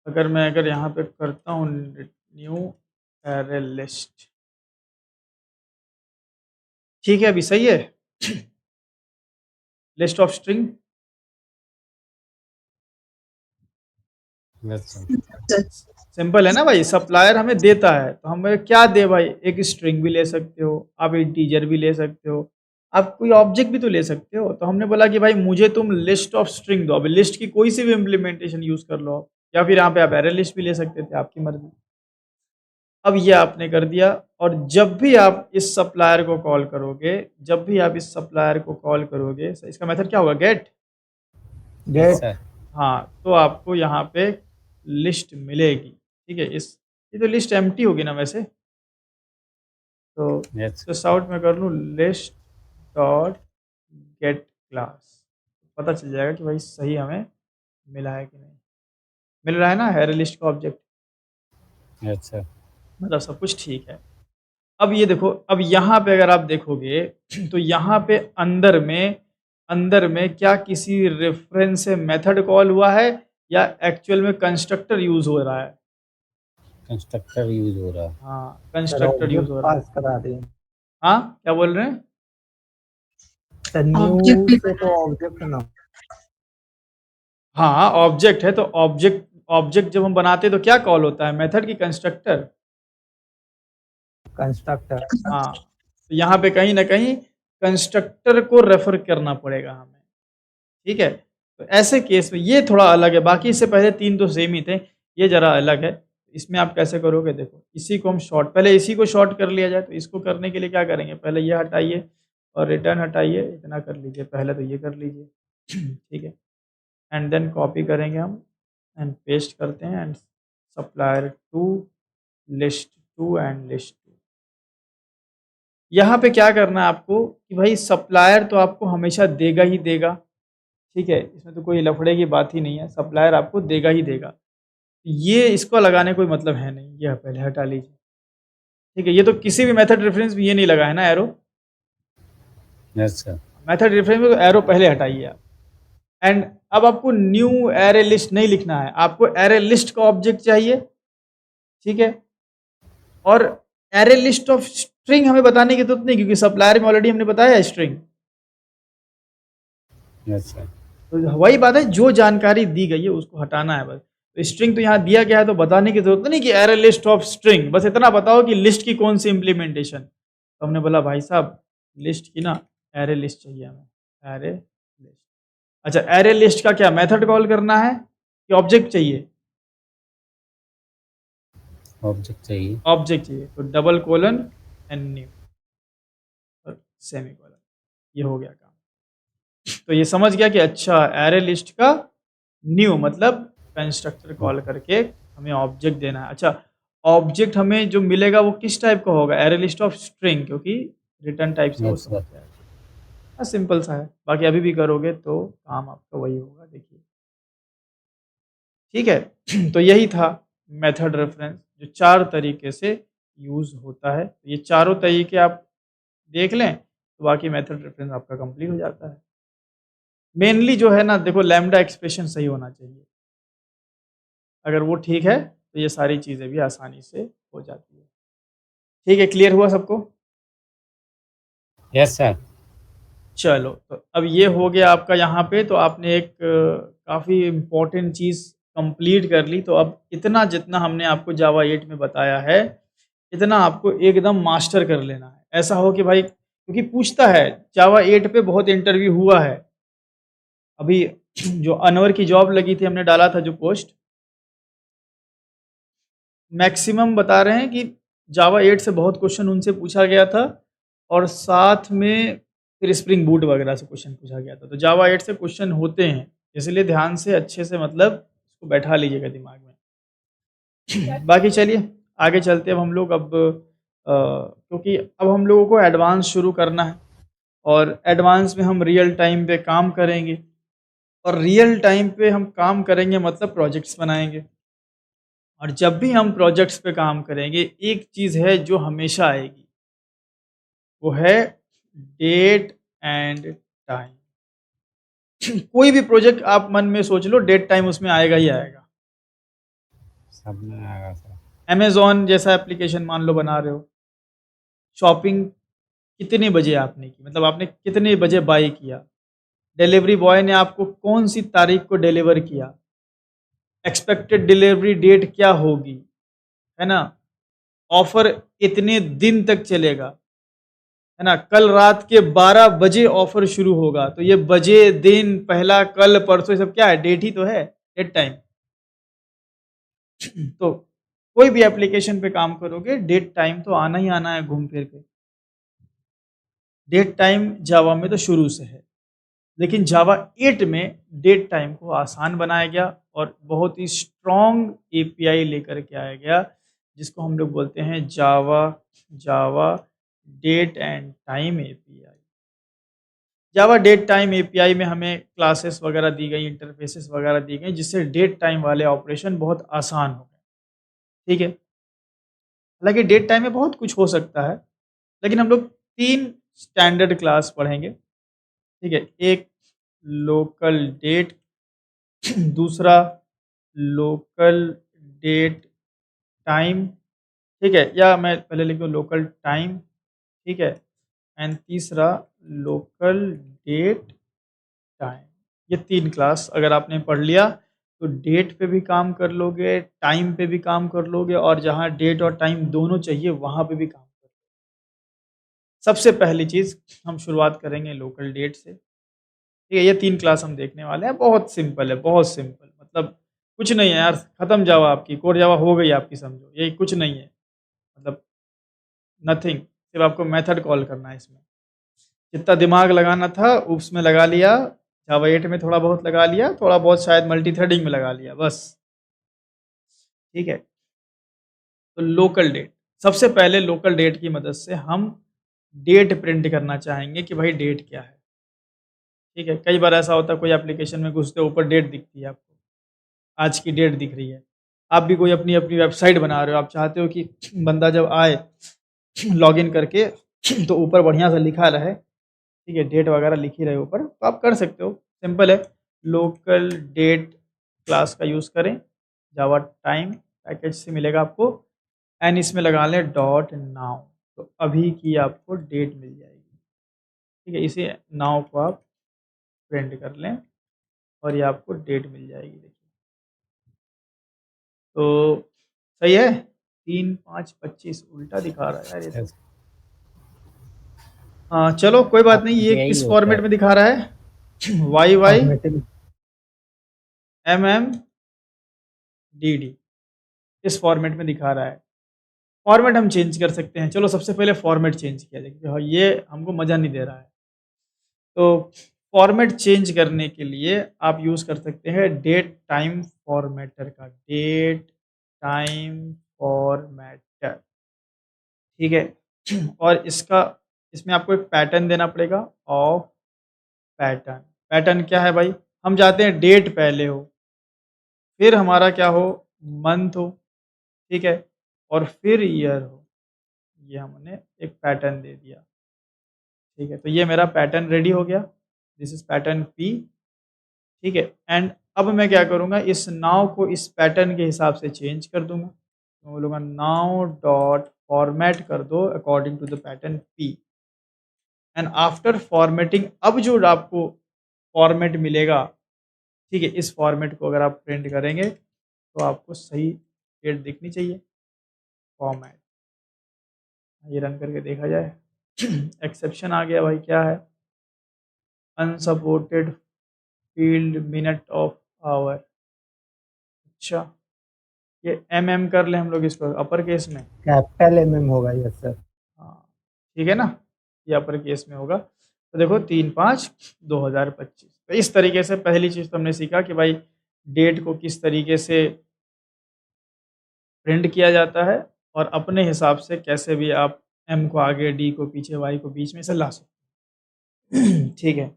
अगर यहाँ पे करता हूँ न्यू एरे लिस्ट, ठीक है, अभी सही है। List of string, yes, sir. Simple है ना भाई। सप्लायर हमें देता है तो हमें क्या दे भाई? एक स्ट्रिंग भी ले सकते हो आप, इंटीजर भी ले सकते हो आप, कोई ऑब्जेक्ट भी तो ले सकते हो। तो हमने बोला कि भाई मुझे तुम लिस्ट ऑफ स्ट्रिंग दो। अभी लिस्ट की कोई सी भी इम्प्लीमेंटेशन यूज कर लो आप, या फिर यहाँ पे आप एरे लिस्ट भी ले सकते थे, आपकी मर्जी। अब ये आपने कर दिया, और जब भी आप इस सप्लायर को कॉल करोगे, जब भी आप इस सप्लायर को कॉल करोगे, इसका मेथड क्या होगा? गेट। Yes, get. sir. हाँ, तो आपको यहाँ पे लिस्ट मिलेगी, ठीक है। ये तो लिस्ट एम्प्टी होगी ना वैसे, तो Yes, तो साउट में कर लूँ लिस्ट डॉट गेट क्लास, पता चल जाएगा कि भाई सही हमें मिला है कि नहीं। मिल रहा है ना एरे लिस्ट का ऑब्जेक्ट, yes, sir. मतलब सब कुछ ठीक है। अब ये देखो, अब यहाँ पे अगर आप देखोगे तो यहाँ पे अंदर में क्या किसी रेफरेंस से मेथड कॉल हुआ है, या एक्चुअल में कंस्ट्रक्टर यूज हो रहा है? कंस्ट्रक्टर यूज हो रहा है। हाँ सर कंस्ट्रक्टर यूज ऑब्जेक्ट हो रहा है। पास करा दिए। हाँ क्या बोल रहे हैं? सर न्यू Object भी से तो ऑब्जेक्ट ना, हाँ ऑब्जेक्ट है तो ऑब्जेक्ट जब हम बनाते हैं तो क्या कॉल होता है? मेथड की कंस्ट्रक्टर। कंस्ट्रक्टर। हाँ, तो यहाँ पे कहीं ना कहीं कंस्ट्रक्टर को रेफर करना पड़ेगा हमें, ठीक है। तो ऐसे केस में ये थोड़ा अलग है, बाकी इससे पहले तीन तो सेम ही थे, ये जरा अलग है। इसमें आप कैसे करोगे? देखो, इसी को हम पहले इसी को शॉर्ट कर लिया जाए। तो इसको करने के लिए क्या करेंगे? पहले ये हटाइए और रिटर्न हटाइए, इतना कर लीजिए पहले, तो ये कर लीजिए ठीक है। एंड देन कॉपी करेंगे हम एंड पेस्ट करते हैं, and supplier to list two and list two. यहाँ पे क्या करना है आपको कि भाई सप्लायर तो आपको हमेशा देगा ही देगा, ठीक है, इसमें तो कोई लफड़े की बात ही नहीं है, सप्लायर आपको देगा ही देगा। ये इसको लगाने कोई मतलब है नहीं, यह पहले हटा लीजिए, ठीक है, ये तो किसी भी मेथड रेफरेंस में ये नहीं लगा है ना arrow, yes sir. Method reference में तो एरो पहले हटाइए आप। एंड अब आपको न्यू एरे लिस्ट नहीं लिखना है, आपको एरे लिस्ट का ऑब्जेक्ट चाहिए, ठीक है। और एरे लिस्ट ऑफ स्ट्रिंग हमें बताने की जरूरत नहीं, क्योंकि सप्लायर में ऑलरेडी हमने बताया है स्ट्रिंग। Yes sir. तो वही बात है, जो जानकारी दी गई है उसको हटाना है बस। तो स्ट्रिंग तो यहाँ दिया गया है, तो बताने की जरूरत नहीं कि एरे लिस्ट ऑफ स्ट्रिंग, बस इतना बताओ कि लिस्ट की कौन सी इंप्लीमेंटेशन। तो हमने बोला भाई साहब लिस्ट की ना एरे लिस्ट चाहिए हमें, एरे लिस्ट। अच्छा, एरे लिस्ट का क्या मेथड कॉल करना है कि ऑब्जेक्ट चाहिए? ऑब्जेक्ट चाहिए। ऑब्जेक्ट चाहिए, तो डबल कोलन एंड न्यू और सेमी कोलन, ये हो गया काम। तो ये समझ गया कि अच्छा एरे लिस्ट का न्यू मतलब कंस्ट्रक्टर कॉल करके हमें ऑब्जेक्ट देना है। अच्छा, ऑब्जेक्ट हमें जो मिलेगा वो किस टाइप का होगा? एरे लिस्ट ऑफ स्ट्रिंग, क्योंकि रिटर्न टाइप से वो Yes, समझ sir. जाएगा। सिंपल सा है, बाकी अभी भी करोगे तो काम आपका वही होगा, देखिए ठीक है। तो यही था मेथड रेफरेंस, जो 4 तरीके से यूज होता है। ये चारों तरीके आप देख लें तो बाकी मेथड रेफरेंस आपका कंप्लीट हो जाता है। मेनली जो है ना, देखो लैम्डा एक्सप्रेशन सही होना चाहिए, अगर वो ठीक है तो ये सारी चीज़ें भी आसानी से हो जाती है। ठीक है, क्लियर हुआ सबको? Yes sir. चलो, तो अब ये हो गया आपका यहाँ पे, तो आपने एक काफ़ी इम्पोर्टेंट चीज़ कंप्लीट कर ली। तो अब इतना जितना हमने आपको जावा 8 में बताया है, इतना आपको एकदम मास्टर कर लेना है। ऐसा हो कि भाई, क्योंकि पूछता है जावा 8 पे बहुत इंटरव्यू हुआ है। अभी जो अनवर की जॉब लगी थी, हमने डाला था जो पोस्ट, मैक्सिमम बता रहे हैं कि जावा 8 से बहुत क्वेश्चन उनसे पूछा गया था, और साथ में फिर स्प्रिंग बूट वगैरह से क्वेश्चन पूछा गया था। तो जावा 8 से क्वेश्चन होते हैं, इसलिए ध्यान से अच्छे से मतलब इसको बैठा लीजिएगा दिमाग में। बाकी चलिए आगे चलते हैं अब हम लोग। अब क्योंकि अब हम लोगों को एडवांस शुरू करना है, और एडवांस में हम रियल टाइम पे काम करेंगे, और रियल टाइम पे हम काम करेंगे मतलब प्रोजेक्ट्स बनाएंगे। और जब भी हम प्रोजेक्ट्स पे काम करेंगे, एक चीज़ है जो हमेशा आएगी, वो है डेट एंड टाइम। कोई भी प्रोजेक्ट आप मन में सोच लो, डेट टाइम उसमें आएगा ही आएगा। सब में आएगा सर। अमेज़ॉन जैसा एप्लीकेशन मान लो बना रहे हो, शॉपिंग कितने बजे आपने की, मतलब आपने कितने बजे बाई किया, डिलीवरी बॉय ने आपको कौन सी तारीख को डिलीवर किया, एक्सपेक्टेड डिलीवरी डेट क्या होगी, है ना, ऑफर इतने दिन तक चलेगा, है ना, कल रात के 12 बजे ऑफर शुरू होगा। तो ये बजे, दिन, पहला, कल, परसों, ये सब क्या है? डेट ही तो है, डेट टाइम। तो कोई भी एप्लीकेशन पे काम करोगे, डेट टाइम तो आना ही आना है घूम फिर के। डेट टाइम जावा में तो शुरू से है, लेकिन जावा 8 में डेट टाइम को आसान बनाया गया, और बहुत ही स्ट्रॉन्ग एपीआई लेकर के आया गया, जिसको हम लोग बोलते हैं Java date and time API. Java date time API में हमें क्लासेस वगैरह दी गई, इंटरफेसेस वगैरह दी गई, जिससे डेट टाइम वाले ऑपरेशन बहुत आसान हो गए। ठीक है, हालांकि डेट टाइम में बहुत कुछ हो सकता है, लेकिन हम लोग 3 स्टैंडर्ड क्लास पढ़ेंगे। ठीक है, एक लोकल डेट, दूसरा लोकल डेट टाइम, ठीक है, या मैं पहले लिख दूँ लोकल टाइम, ठीक है, एंड तीसरा लोकल डेट टाइम। ये 3 क्लास अगर आपने पढ़ लिया तो डेट पे भी काम कर लोगे, टाइम पे भी काम कर लोगे, और जहाँ डेट और टाइम दोनों चाहिए वहाँ पे भी काम कर लोगे। सबसे पहली चीज़ हम शुरुआत करेंगे लोकल डेट से। ठीक है, ये 3 क्लास हम देखने वाले हैं, बहुत सिंपल है, बहुत सिंपल, मतलब कुछ नहीं है यार, खत्म जावा आपकी, कोर जावा हो गई आपकी, समझो यही कुछ नहीं है, मतलब नथिंग, सिर्फ आपको मेथड कॉल करना है। इसमें जितना दिमाग लगाना था उसमें लगा लिया, जावा 8 में थोड़ा बहुत लगा लिया, थोड़ा बहुत शायद मल्टी थ्रेडिंग में लगा लिया, बस। ठीक है, तो लोकल डेट, सबसे पहले लोकल डेट की मदद से हम डेट प्रिंट करना चाहेंगे कि भाई डेट क्या है। ठीक है, कई बार ऐसा होता है कोई एप्लीकेशन में घुसते ऊपर डेट दिखती है आपको, आज की डेट दिख रही है। आप भी कोई अपनी अपनी वेबसाइट बना रहे हो, आप चाहते हो कि बंदा जब आए लॉगिन करके तो ऊपर बढ़िया से लिखा रहे, ठीक है, डेट वगैरह लिखी रहे ऊपर, तो आप कर सकते हो। सिंपल है, लोकल डेट क्लास का यूज़ करें, जावा टाइम पैकेज से मिलेगा आपको, एंड इसमें लगा लें डॉट नाउ, तो अभी की आपको डेट मिल जाएगी, ठीक है। इसे नाउ को आप प्रिंट कर लें और ये आपको डेट मिल जाएगी, देखिए। तो सही है, 3/5/25 उल्टा दिखा रहा है यार ये तो। हाँ चलो कोई बात नहीं, ये यही किस होता फॉर्मेट है। में दिखा रहा है? YY फॉर्मेटिंग MM DD, इस फॉर्मेट में दिखा रहा है। फॉर्मेट हम चेंज कर सकते हैं, चलो सबसे पहले फॉर्मेट चेंज किया जाए, क्योंकि हाँ, ये हमको मज़ा नहीं दे रहा है। तो फॉर्मेट चेंज करने के लिए आप यूज़ कर सकते हैं डेट टाइम फॉर्मेटर का, डेट टाइम फॉर्मेटर, ठीक है। और इसमें आपको एक पैटर्न देना पड़ेगा, ऑफ पैटर्न। पैटर्न क्या है भाई? हम चाहते हैं डेट पहले हो, फिर हमारा क्या हो, मंथ हो, ठीक है, और फिर ईयर हो। ये हमने एक पैटर्न दे दिया, ठीक है। तो ये मेरा पैटर्न रेडी हो गया, दिस इज पैटर्न P, ठीक है। एंड अब मैं क्या करूँगा, इस नाउ को इस पैटर्न के हिसाब से चेंज कर दूंगा। तो बोलूँगा नाउ डॉट फॉर्मेट कर दो according to the pattern P, and after formatting अब जो आपको फॉर्मेट मिलेगा, ठीक है, इस फॉर्मेट को अगर आप प्रिंट करेंगे तो आपको सही डेट दिखनी चाहिए, फॉर्मेट। ये रन करके देखा जाए। एक्सेप्शन आ गया भाई, क्या है? Unsupported field minute of hour. अच्छा, ये MM कर ले हम लोग इसको अपर केस में, कैपिटल MM होगा, यस सर। हाँ ठीक है ना, ये अपर केस में होगा। तो देखो 3/5/2025। तो इस तरीके से पहली चीज़ तो हमने सीखा कि भाई डेट को किस तरीके से प्रिंट किया जाता है, और अपने हिसाब से कैसे भी आप M को आगे, D को पीछे, Y को बीच में से ला सकते हैं। ठीक है।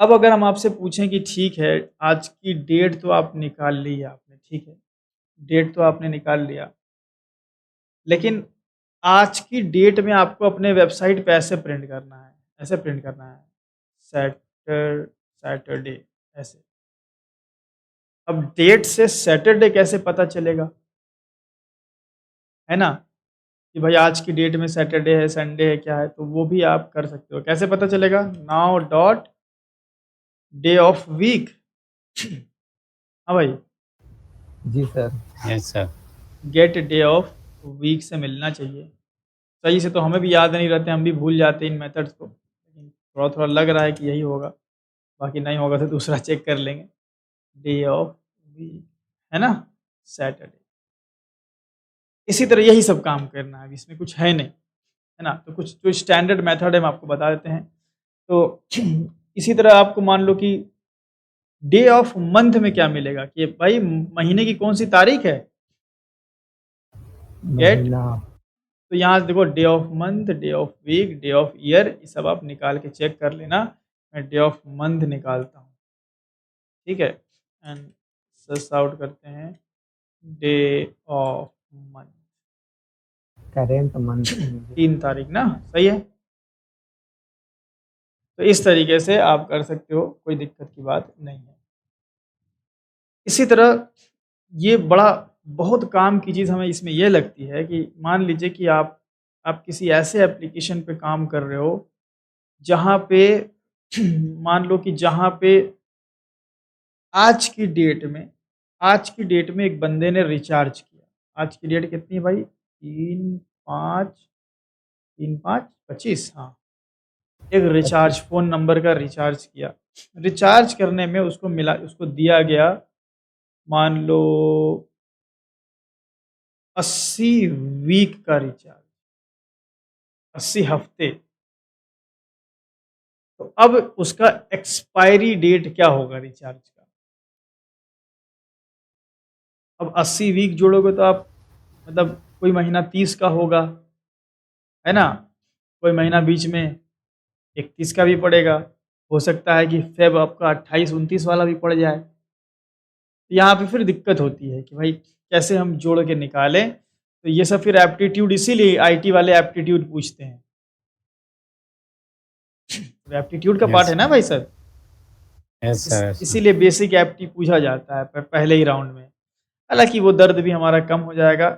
अब अगर हम आपसे पूछें कि ठीक है, आज की डेट तो आप निकाल ली है आपने, ठीक है, डेट तो आपने निकाल लिया, लेकिन आज की डेट में आपको अपने वेबसाइट पे ऐसे प्रिंट करना है, ऐसे प्रिंट करना है, सैटरडे ऐसे। अब डेट से सैटरडे कैसे पता चलेगा, है ना, कि भाई आज की डेट में सैटरडे है, संडे है, क्या है? तो वो भी आप कर सकते हो। कैसे पता चलेगा? Now dot day of week. हाँ भाई, जी sir. Yes sir. Get day of week से मिलना चाहिए। सही से तो हमें भी याद नहीं रहते, हम भी भूल जाते हैं इन मेथड्स को, लेकिन थोड़ा थोड़ा लग रहा है कि यही होगा, बाकी नहीं होगा तो दूसरा चेक कर लेंगे। डे ऑफ वीक, है ना, सैटरडे। इसी तरह यही सब काम करना है, अभी इसमें कुछ है नहीं, है ना। तो कुछ जो स्टैंडर्ड मेथड है हम आपको बता देते हैं। तो इसी तरह आपको मान लो कि डे ऑफ मंथ में क्या मिलेगा, कि भाई महीने की कौन सी तारीख है, गेट। महीना। तो यहाँ से देखो, day of month, day of week, day of year, ये सब आप निकाल के चेक कर लेना। मैं डे ऑफ मंथ निकालता हूँ, ठीक है, एंड सर्च आउट करते हैं day of month, current month 3 तारीख ना, सही है। तो इस तरीके से आप कर सकते हो, कोई दिक्कत की बात नहीं है। इसी तरह ये बड़ा बहुत काम की चीज़ हमें इसमें ये लगती है कि मान लीजिए कि आप किसी ऐसे एप्लीकेशन पे काम कर रहे हो जहाँ पे मान लो कि जहाँ पे आज की डेट में एक बंदे ने रिचार्ज किया। आज की डेट कितनी है भाई? 3/5/25, हाँ। एक रिचार्ज, फ़ोन नंबर का रिचार्ज किया। रिचार्ज करने में उसको दिया गया मान लो 80 वीक का रिचार्ज, 80 हफ्ते। तो अब उसका एक्सपायरी डेट क्या होगा रिचार्ज का? अब 80 वीक जोड़ोगे तो आप मतलब कोई महीना 30 का होगा, है ना? कोई महीना बीच में 31 का भी पड़ेगा। हो सकता है कि फ़ेब आपका 28-29 वाला भी पड़ जाए। यहाँ पे फिर दिक्कत होती है कि भाई कैसे हम जोड़ के निकालें। तो ये सब फिर एप्टीट्यूड, इसीलिए आईटी वाले एप्टीट्यूड पूछते हैं। एप्टीट्यूड का पार्ट यस है ना भाई सर, यस सर इसीलिए बेसिक एप्टी पूछा जाता है पहले ही राउंड में। हालांकि वो दर्द भी हमारा कम हो जाएगा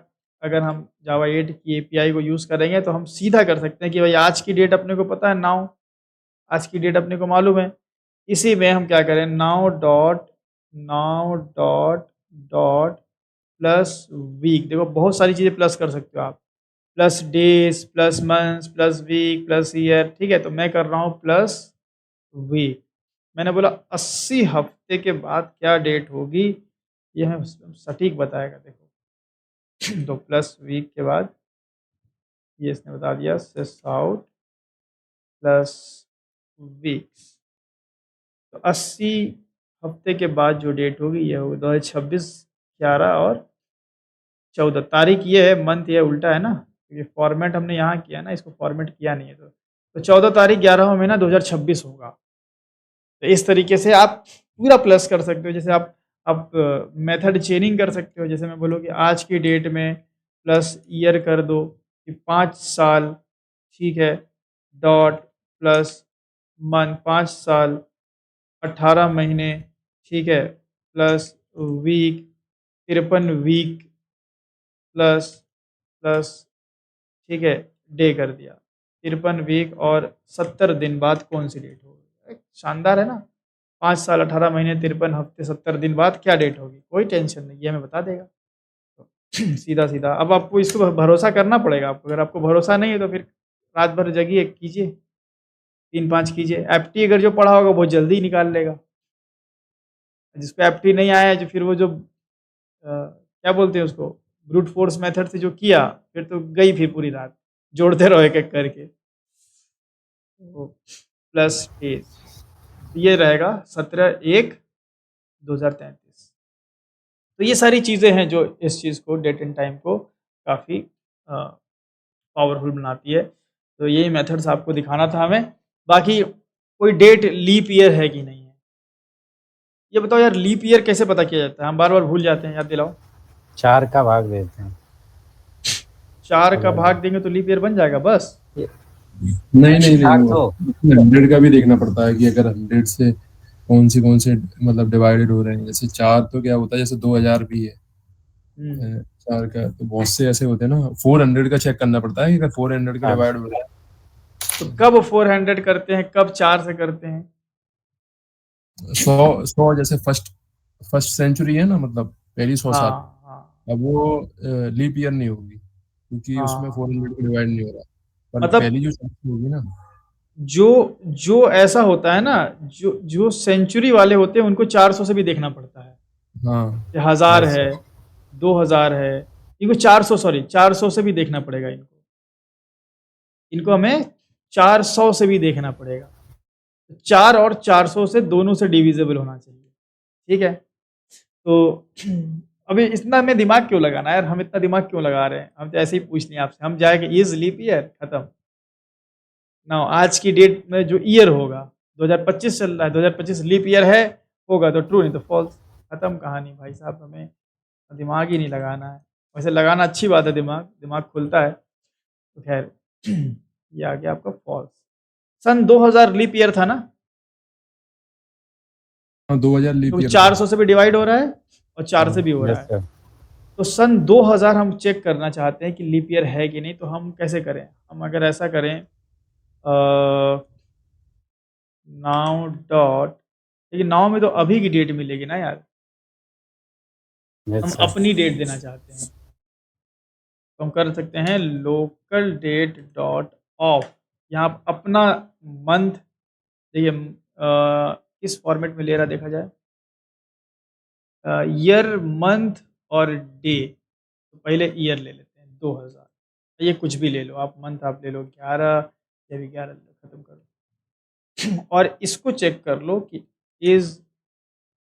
अगर हम जावा 8 की एपीआई को यूज़ करेंगे, तो हम सीधा कर सकते हैं कि भाई आज की डेट अपने को पता है, नाउ आज की डेट अपने को मालूम है, इसी में हम क्या करें, नाउ डॉट प्लस वीक। देखो बहुत सारी चीज़ें प्लस कर सकते हो आप, plus days, plus months, plus week, plus year. ठीक है, तो मैं कर रहा हूँ प्लस वीक। मैंने बोला 80 हफ्ते के बाद क्या डेट होगी, ये हमें सटीक बताएगा। देखो तो प्लस वीक के बाद ये इसने बता दिया सेस आउट प्लस वीक्स। तो 80 हफ्ते के बाद जो डेट होगी ये होगी 2026 11 और 14 तारीख। ये है, मंथ ये उल्टा है ना, क्योंकि फॉर्मेट हमने यहाँ किया ना, इसको फॉर्मेट किया नहीं है। तो 14 तारीख 11वां महीना 2026 होगा। तो इस तरीके से आप पूरा प्लस कर सकते हो। जैसे आप मेथड चेनिंग कर सकते हो। जैसे मैं बोलूँ कि आज की डेट में प्लस ईयर कर दो कि 5 साल, ठीक है, डॉट प्लस मंथ 5 साल 18 महीने, ठीक है, plus week 53 week plus plus, ठीक है, डे कर दिया। 53 वीक और 70 दिन बाद कौन सी डेट होगी। शानदार है ना, 5 साल 18 महीने 53 हफ्ते 70 दिन बाद क्या डेट होगी, कोई टेंशन नहीं, ये हमें बता देगा। तो सीधा सीधा अब आपको इसको भरोसा करना पड़ेगा आपको। अगर आपको भरोसा नहीं है तो फिर रात भर जगिए, कीजिए, 3-5 कीजिए। एप्टी अगर जो पढ़ा होगा बहुत जल्दी निकाल लेगा। जिसको एप्टी नहीं आया है, जो फिर वो जो क्या बोलते हैं उसको, ब्रूट फोर्स मेथड से जो किया, फिर तो गई फिर पूरी रात जोड़ते रहो एक एक करके। तो प्लस डेज ये रहेगा 17/1/2033। तो ये सारी चीज़ें हैं जो इस चीज़ को, डेट एंड टाइम को काफ़ी पावरफुल बनाती है। तो यही मेथड्स आपको दिखाना था हमें। बाकी कोई डेट लीप ईयर है कि नहीं है, ये बताओ यार। लीप ईयर कैसे पता किया जाता है, हम बार बार भूल जाते हैं, याद दिलाओ। 4 का भाग देते हैं। 4 का भाग देंगे तो लीप ईयर बन जाएगा बस। नहीं नहीं भाग नहीं, दो 100 का भी देखना पड़ता है कि अगर 100 से कौन से मतलब डिवाइडेड हो रहे हैं। जैसे 4 तो क्या होता है, जैसे 2000 भी है 4 का, तो बहुत से ऐसे होते हैं ना। 400 का चेक करना पड़ता है कि अगर 400 का हाँ। डिवाइड हो रहा है तो कब 400 करते हैं, कब 4 से करते हैं। 100 जैसे फर्स्ट सेंचुरी है ना, मतलब पहली 100 साल, हाँ हाँ अब वो लीप ईयर नहीं होगी क्योंकि उसमें 400 हाँ, का डिवाइड नहीं हो रहा। पर मतलब पहली जो सेंचुरी होगी ना, जो जो ऐसा होता है ना, जो जो सेंचुरी वाले होते हैं उनको 400 से भी देखना पड़ता है। हाँ कि 1000 यस है, 2000 है, इनको 400, सॉरी 400 से भी देखना पड़ेगा। इनको हमें 400 से भी देखना पड़ेगा। 4 और 400 से दोनों से डिविजिबल होना चाहिए, ठीक है। तो अभी इतना में दिमाग क्यों लगाना यार, हम इतना दिमाग क्यों लगा रहे हैं। हम तो ऐसे ही पूछ लें आपसे, हम जाएंगे इज लीप ईयर, खत्म ना। आज की डेट में जो ईयर होगा 2025 चल रहा है, 2025 लीप ईयर है, होगा तो ट्रू, नहीं तो फॉल्स, खत्म कहानी भाई साहब। हमें दिमाग ही नहीं लगाना है। वैसे लगाना अच्छी बात है, दिमाग खुलता है। तो खैर ये आ गया आपका फॉल्स। सन 2000 लीप ईयर था ना, 2000 लीप क्योंकि ईयर 400 से भी डिवाइड हो रहा है और 4 से भी हो रहा यस है। सर तो सन 2000 हम चेक करना चाहते हैं कि लीप ईयर है कि नहीं। तो हम कैसे करें, हम अगर ऐसा करें नाउ डॉट, लेकिन नाउ में तो अभी की डेट मिलेगी ना यार, हम यस सर अपनी डेट देना चाहते हैं। तो हम कर सकते हैं लोकल डेट डॉट ऑफ। यहाँ अपना मंथ, देखिए किस फॉर्मेट में ले रहा देखा जाए, ईयर, मंथ और डे। तो पहले ईयर ले लेते हैं 2000, ये कुछ भी ले लो आप, मंथ आप ले लो 11, या भी 11 खत्म कर दो। और इसको चेक कर लो कि इज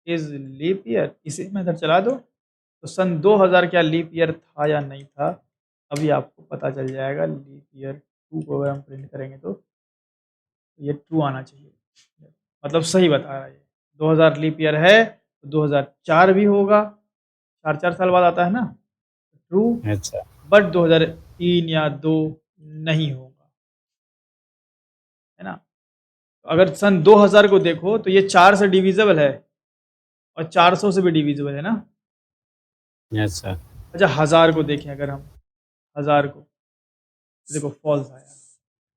लीप ईयर, इसे में इधर चला दो। तो सन 2000 क्या लीप ईयर था या नहीं था, अभी आपको पता चल जाएगा। लीप ईयर 2 को अगर हम प्रिंट करेंगे तो ये 2 आना चाहिए, मतलब सही बता रहा है ये। 2000 लीप ईयर है तो 2004 भी होगा, 4 साल बाद आता है ना, ट्रू। यस सर बट 2003 या 2 नहीं होगा, है ना। अगर सन 2000 को देखो तो ये 4 से डिविजिबल है और 400 से भी डिविजिबल है ना। Yes sir. अच्छा 1000 को देखें, अगर हम 1000 को, तो देखो फॉल्स आया।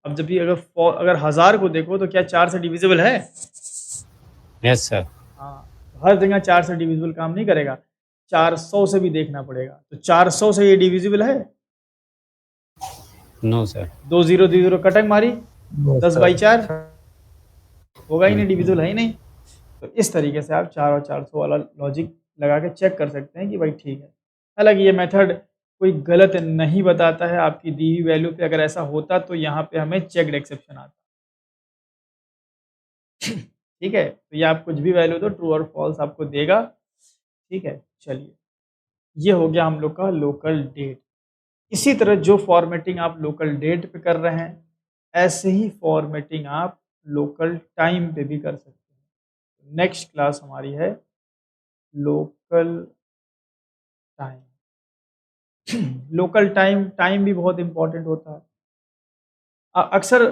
अब जब भी अगर 1000 को देखो तो क्या 4 से डिविजिबल है? Yes sir. हाँ, तो हर जगह 4 से डिविजिबल काम नहीं करेगा, 400 से भी देखना पड़ेगा। तो 400 से ये डिविजिबल है? No sir. 2 0 2 0 कटक मारी, No, 10 sir. बाई 4 होगा ही नहीं, डिविजिबल है ही नहीं। तो इस तरीके से आप 4 और 400 वाला लॉजिक लगा के चेक कर सकते हैं कि भाई ठीक है। हालांकि ये मेथड कोई गलत नहीं बताता है, आपकी दी हुई वैल्यू पे अगर ऐसा होता तो यहाँ पे हमें चेक्ड एक्सेप्शन आता। ठीक है, तो ये आप कुछ भी वैल्यू दो, ट्रू और फॉल्स आपको देगा। ठीक है, चलिए ये हो गया हम लोग का लोकल डेट। इसी तरह जो फॉर्मेटिंग आप लोकल डेट पे कर रहे हैं, ऐसे ही फॉर्मेटिंग आप लोकल टाइम पे भी कर सकते हैं। नेक्स्ट क्लास हमारी है लोकल टाइम। लोकल टाइम भी बहुत इंपॉर्टेंट होता है। अक्सर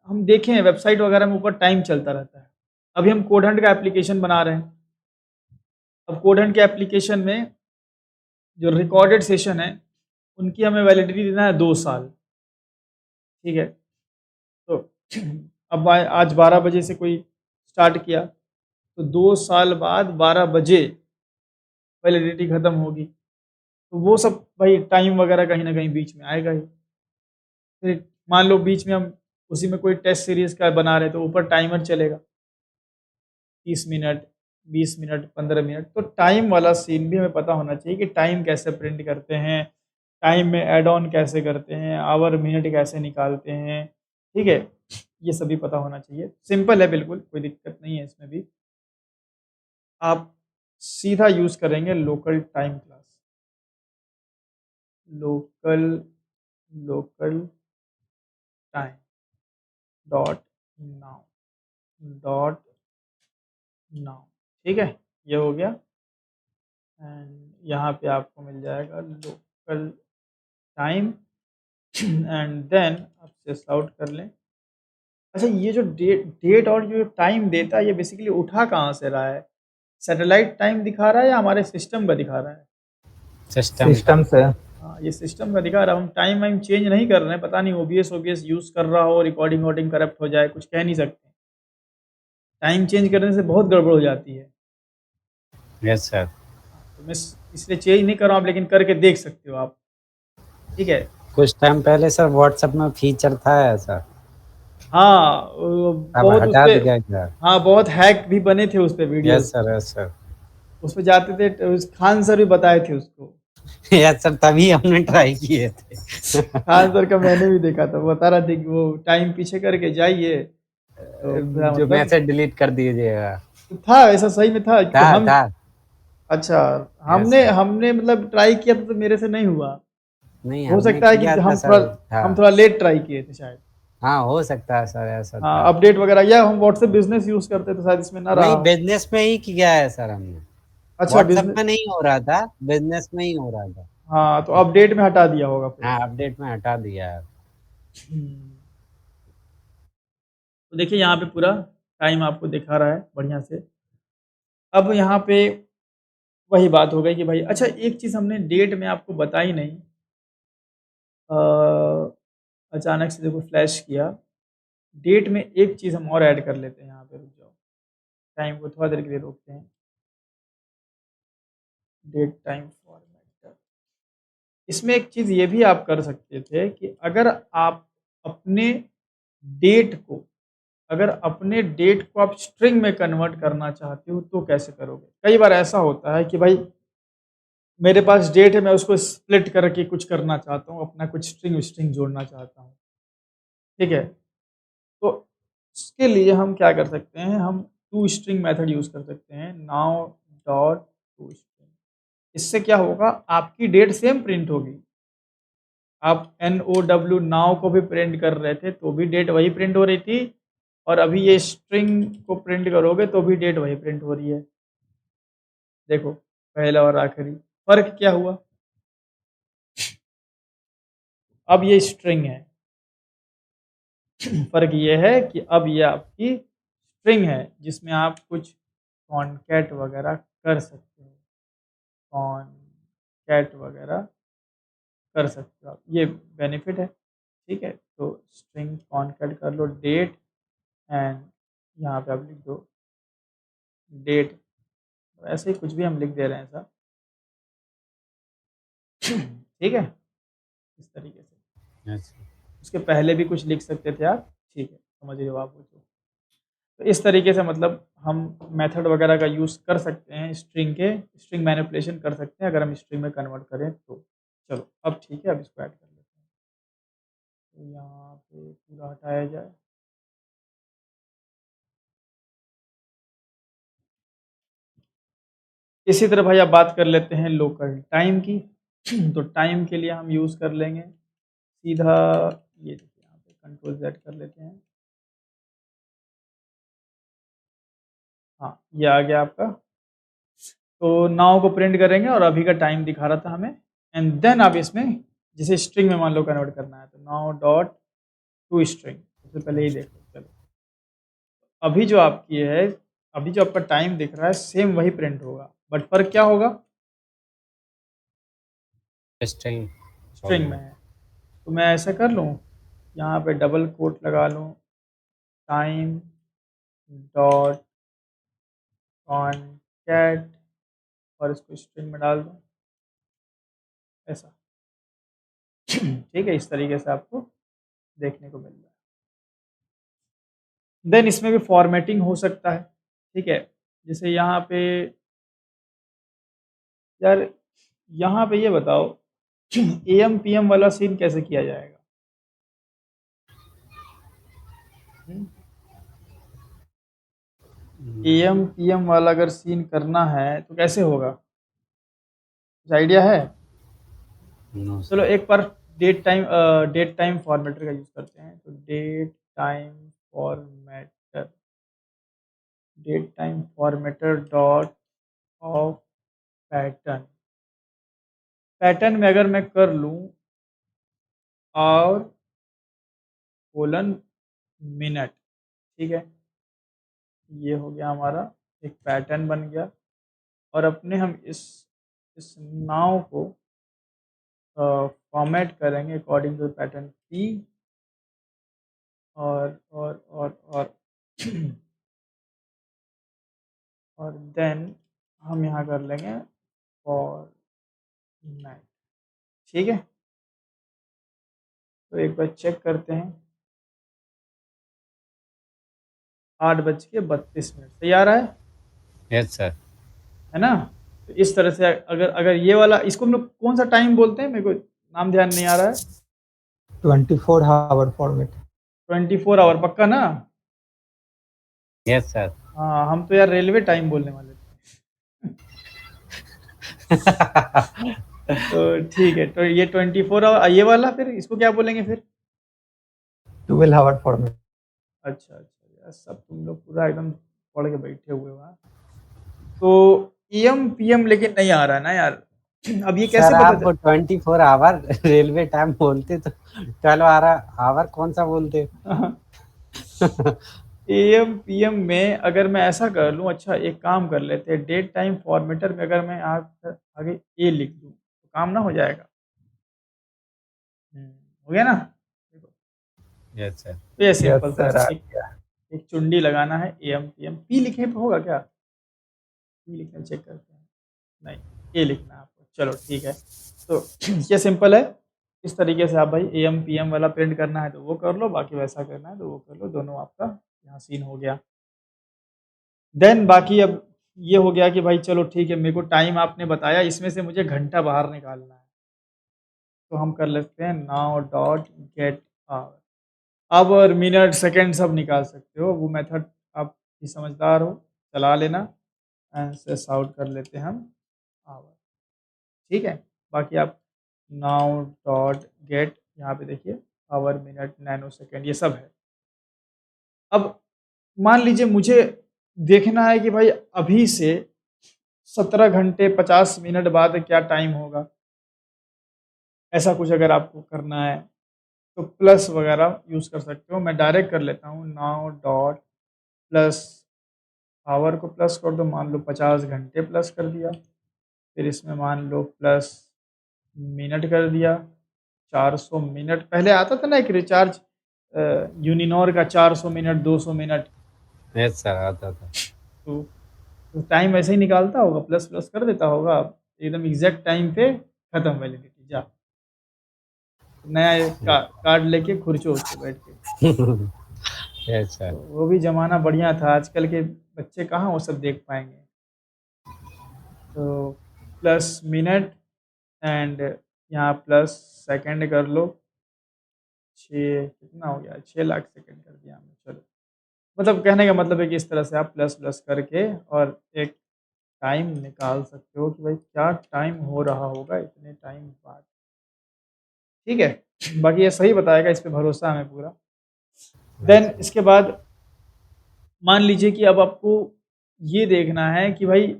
हम देखें वेबसाइट वगैरह में ऊपर टाइम चलता रहता है। अभी हम कोड हंट का एप्लीकेशन बना रहे हैं। अब कोड हंट के एप्लीकेशन में जो रिकॉर्डेड सेशन है उनकी हमें वैलिडिटी देना है 2 साल। ठीक है, तो अब आज 12 बजे से कोई स्टार्ट किया तो 2 साल बाद 12 बजे वैलिडिटी ख़त्म होगी। तो वो सब भाई टाइम वगैरह कहीं ना कहीं बीच में आएगा ही। फिर मान लो बीच में हम उसी में कोई टेस्ट सीरीज़ का बना रहे हैं तो ऊपर टाइमर चलेगा 30 मिनट, 20 मिनट, 15 मिनट। तो टाइम वाला सीन भी हमें पता होना चाहिए कि टाइम कैसे प्रिंट करते हैं, टाइम में ऐड ऑन कैसे करते हैं, आवर मिनट कैसे निकालते हैं। ठीक है, ये सभी पता होना चाहिए। सिंपल है बिल्कुल, कोई दिक्कत नहीं है इसमें भी। आप सीधा यूज़ करेंगे local time class, local local time dot now. ठीक है, ये हो गया। एंड यहाँ पे आपको मिल जाएगा लोकल टाइम एंड देन आप सिस आउट कर लें। अच्छा, ये जो डेट और जो टाइम देता है ये बेसिकली उठा कहाँ से रहा है? सैटेलाइट टाइम दिखा रहा है या हमारे सिस्टम का दिखा रहा है? सिस्टम से। हाँ, ये सिस्टम का दिखा रहा है। हम टाइम वाइम चेंज नहीं कर रहे हैं। पता नहीं ओबीएस यूज़ कर रहा हो, रिकॉर्डिंग वॉर्डिंग करप्ट हो जाए, कुछ कह नहीं सकते। टाइम चेंज करने से बहुत गड़बड़ हो जाती है। Yes sir. तो मैं इसलिए चेंज नहीं कर रहा हूँ, लेकिन करके देख सकते हो आप। ठीक है, कुछ टाइम पहले सर व्हाट्सएप में फीचर था ऐसा, हाँ अब बहुत हटा उसपे, दिया क्या? हाँ बहुत हैक भी बने थे उस पे videos. Yes sir, yes sir. उस पे जाते थे, उस खान सर भी बताए थे उसको। यस सर, तभी हमने ट्राई किए थे। खान सर का मैंने भी देखा था, बता रहा था कि वो टाइम पीछे करके जाइए तो पूरा जो मतलब मैसेज डिलीट कर दीजिएगा। था, ऐसा सही में था कि हम। था। अच्छा, Yes, हमने sir. हमने मतलब ट्राई किया था तो मेरे से नहीं हुआ। नहीं, हो हमने सकता है कि किया था हम सर। थोड़ा लेट ट्राई किए थे शायद। हाँ, हो सकता है सर, ऐसा था। हाँ, अपडेट वगैरह, या हम व्हाट्सएप बिजनेस यूज करते थे शायद, इसमें ना रहा नहीं, हो। बिजनेस में ही किया है सर हमने। अच्छा व्हाट्सएप बिजनेस, में नहीं हो रहा था, बिजनेस में ही हो रहा था। हाँ तो अपडेट में हटा दिया होगा फिर। हाँ, अपडेट में हटा दिया है। हम्म। तो देखिए यहाँ पे पूरा टाइम आपको दिखा रहा है बढ़िया से। अब यहाँ पे वही बात हो गई कि भाई, अच्छा एक चीज़ हमने डेट में आपको बताई नहीं। अचानक से देखो फ्लैश किया, डेट में एक चीज़ हम और ऐड कर लेते हैं। यहाँ पे रुक जाओ, टाइम को थोड़ा देर के लिए रोकते हैं। डेट टाइम फॉर्मेट, इसमें एक चीज़ ये भी आप कर सकते थे कि अगर आप अपने डेट को आप स्ट्रिंग में कन्वर्ट करना चाहते हो तो कैसे करोगे? कई बार ऐसा होता है कि भाई मेरे पास डेट है, मैं उसको स्प्लिट करके कुछ करना चाहता हूँ, अपना कुछ स्ट्रिंग जोड़ना चाहता हूँ। ठीक है, तो उसके लिए हम क्या कर सकते हैं, हम टू स्ट्रिंग मेथड यूज़ कर सकते हैं, नाउ डॉट टू स्ट्रिंग। इससे क्या होगा, आपकी डेट सेम प्रिंट होगी। आप NOW नाउ को भी प्रिंट कर रहे थे तो भी डेट वही प्रिंट हो रही थी, और अभी ये स्ट्रिंग को प्रिंट करोगे तो भी डेट वही प्रिंट हो रही है। देखो, पहला और आखिरी फ़र्क क्या हुआ? अब ये स्ट्रिंग है। फ़र्क ये है कि अब ये आपकी स्ट्रिंग है जिसमें आप कुछ कॉनकैट वगैरह कर सकते हो, कॉनकैट वगैरह कर सकते हो आप, ये बेनिफिट है, ठीक है। तो स्ट्रिंग कॉनकैट कर लो डेट एंड यहाँ पे आप लिख दो डेट, ऐसे ही कुछ भी हम लिख दे रहे हैं ऐसा, ठीक है, इस तरीके से। अच्छा उसके पहले भी कुछ लिख सकते थे आप, ठीक है, समझ रहे हो आप वो तो इस तरीके से मतलब हम मेथड वगैरह का यूज़ कर सकते हैं, स्ट्रिंग मैनिपुलेशन कर सकते हैं अगर हम स्ट्रिंग में कन्वर्ट करें तो। चलो अब ठीक है, अब इसको ऐड कर लेते हैं। तो यहाँ पे पूरा हटाया जाए। इसी तरह भाई अब बात कर लेते हैं लोकल टाइम की। तो टाइम के लिए हम यूज़ कर लेंगे सीधा, ये देखिए यहाँ पे कंट्रोल Z कर लेते हैं। हाँ, ये आ गया आपका। तो नाउ को प्रिंट करेंगे और अभी का टाइम दिखा रहा था हमें, एंड देन आप इसमें जैसे स्ट्रिंग में मान लो कन्वर्ट करना है तो नाउ डॉट टू स्ट्रिंग, सबसे पहले ही देख लो। चलो अभी जो आपकी है, अभी जो आपका टाइम दिख रहा है सेम वही प्रिंट होगा, बट फर्क क्या होगा, स्ट्रिंग स्ट्रिंग में है। तो मैं ऐसा कर लूँ, यहाँ पे डबल कोट लगा लूँ, टाइम डॉट कॉनकैट और इसको स्ट्रिंग में डाल दूँ ऐसा। ठीक है, इस तरीके से आपको देखने को मिल रहा है। देन इसमें भी फॉर्मेटिंग हो सकता है, ठीक है। जैसे यहाँ पे यार, यहाँ पे ये बताओ AM PM वाला सीन कैसे किया जाएगा? AM PM वाला अगर सीन करना है तो कैसे होगा, कुछ आइडिया है? नो चलो एक बार डेट टाइम फॉर्मेटर का यूज़ करते हैं। तो date time formatter dot of pattern, pattern में अगर मैं कर लूँ और कोलन मिनट, ठीक है, ये हो गया हमारा एक पैटर्न बन गया। और अपने हम इस नाव को फॉर्मेट करेंगे अकॉर्डिंग टू पैटर्न P और और देन हम यहाँ कर लेंगे फॉर्मेट, ठीक है। तो एक बार चेक करते हैं, 8:32 सही आ रहा है, यस सर। है ना? तो इस तरह से अगर अगर ये वाला, इसको हम लोग कौन सा टाइम बोलते हैं, मेरे को नाम ध्यान नहीं आ रहा है। 24 आवर फॉर्मेट। 24 आवर पक्का ना? Yes sir. हाँ, हम तो यार रेलवे टाइम बोलने वाले थे। तो ठीक है, तो ये 24 आवर, ये वाला फिर इसको क्या बोलेंगे फिर? 12 आवर फॉर्मेट। अच्छा यार, सब तुम लोग पूरा एकदम पढ़ के बैठे हुए हो। तो AM PM लेकिन नहीं आ रहा है ना यार। अब ये कैसे सर पता आप 24 आवर रेलवे टाइम बोलते तो 12 आवर कौन सा बोलते? AM PM में अगर मैं ऐसा कर लूँ, अच्छा एक काम कर लेते हैं, डेट टाइम फॉर्मेटर में अगर मैं आगे ए लिख दूँ तो काम ना हो जाएगा? हो गया ना? देखो यस सर। तो ये सिंपल सर, सा आ एक चुंडी लगाना है AM PM, P लिखने पे होगा क्या? P लिखना चेक करते हैं, नहीं ए लिखना है आपको, चलो ठीक है। तो ये सिंपल है, इस तरीके से आप भाई AM PM वाला प्रिंट करना है तो वो कर लो, बाकी वैसा करना है तो वो कर लो, दोनों आपका यहाँ सीन हो गया। देन बाकी अब ये हो गया कि भाई चलो ठीक है, मेरे को टाइम आपने बताया, इसमें से मुझे घंटा बाहर निकालना है, तो हम कर लेते हैं now dot get hour. Hour minute second सब निकाल सकते हो, वो मेथड आप भी समझदार हो, चला लेना। एंड सेस आउट कर लेते हैं हम आवर, ठीक है। बाकी आप नाउ डॉट गेट, यहाँ पे देखिए आवर मिनट नैनो सेकेंड ये सब है। अब मान लीजिए मुझे देखना है कि भाई अभी से 17 घंटे 50 मिनट बाद क्या टाइम होगा, ऐसा कुछ अगर आपको करना है तो प्लस वगैरह यूज़ कर सकते हो। मैं डायरेक्ट कर लेता हूँ, नाउ डॉट प्लस आवर को प्लस कर दो, मान लो 50 घंटे प्लस कर दिया। फिर इसमें मान लो प्लस मिनट कर दिया, 400 मिनट। पहले आता था ना एक रिचार्ज यूनिनॉर का 400 मिनट, 200 मिनट, यस सर, आता था। तो टाइम ऐसे ही निकालता होगा, प्लस प्लस कर देता होगा, एकदम एग्जैक्ट टाइम पे खत्म वैलिडिटी। जा नया कार्ड लेके खुर्चो उस पे बैठ के। यस तो सर। वो भी ज़माना बढ़िया था, आजकल के बच्चे कहाँ वो सब देख पाएंगे। तो प्लस मिनट एंड यहाँ प्लस सेकंड कर लो। 6 कितना हो गया, 6 लाख सेकंड कर दिया हमने। चलो, मतलब कहने का मतलब है कि इस तरह से आप प्लस प्लस करके और एक टाइम निकाल सकते हो कि भाई क्या टाइम हो रहा होगा इतने टाइम बाद। ठीक है, बाकी ये सही बताएगा, इस पे भरोसा है हमें पूरा। देन इसके बाद मान लीजिए कि अब आपको ये देखना है कि भाई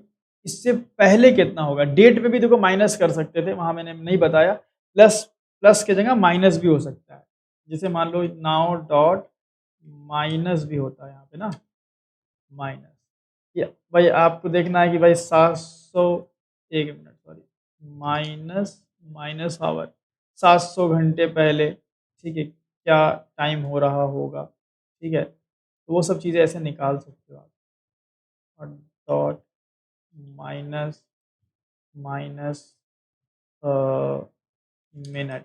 इससे पहले कितना होगा। डेट पे भी देखो माइनस कर सकते थे, वहाँ मैंने नहीं बताया। प्लस प्लस की जगह माइनस भी हो सकता है। जैसे मान लो नाउ डॉट माइनस भी होता है यहाँ पे ना, माइनस। या भाई आपको देखना है कि भाई 700, एक minute sorry, minus minus hour 700 घंटे पहले, ठीक है, क्या टाइम हो रहा होगा। ठीक है, तो वो सब चीज़ें ऐसे निकाल सकते हो आप। और डॉट माइनस माइनस मिनट,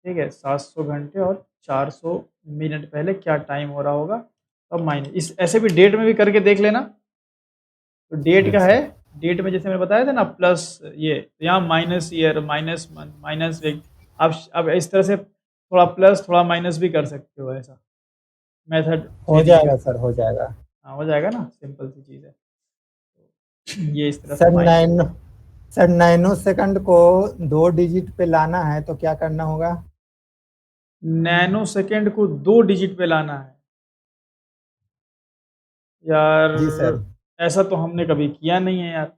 ठीक है, 700 घंटे और 400 मिनट पहले क्या टाइम हो रहा होगा। अब माइनस इस ऐसे भी डेट में भी करके देख लेना। तो डेट का है, डेट में जैसे मैंने बताया था ना प्लस ये, तो यहाँ minus year, minus month, minus week. अब इस तरह से थोड़ा प्लस थोड़ा माइनस भी कर सकते हो, ऐसा मेथड हो चेंज जाएगा सर, हो जाएगा। हाँ हो जाएगा ना, सिंपल सी चीज़ है। ये इस तरह से sir minus. Sir nano second को 2 डिजिट पे लाना है तो क्या करना होगा? नैनो सेकंड को 2 डिजिट पे लाना है यार, जी सर। ऐसा तो हमने कभी किया नहीं है यार।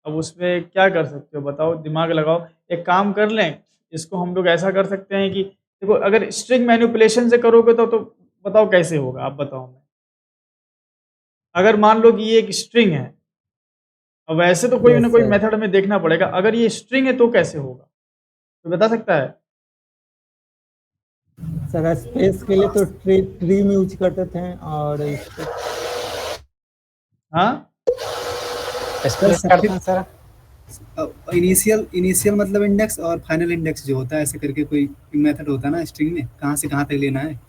अब उसमें क्या कर सकते हो बताओ, दिमाग लगाओ। एक काम कर लें, इसको हम लोग ऐसा कर सकते हैं कि देखो अगर स्ट्रिंग मैनिपुलेशन से करोगे तो बताओ कैसे होगा, आप बताओ। मैं अगर मान लो कि ये एक स्ट्रिंग है, अब वैसे तो कोई ना यस कोई सर। मेथड हमें देखना पड़ेगा। अगर ये स्ट्रिंग है तो कैसे होगा, तो बता सकता है? सर स्पेस के लिए तो ट्री में यूज करते थे और हाँ स्प्लिट सर करते हैं सर। इनिशियल इनिशियल मतलब इंडेक्स और फाइनल इंडेक्स जो होता है, ऐसे करके कोई मेथड होता है ना स्ट्रिंग में, कहाँ से कहाँ तक लेना है,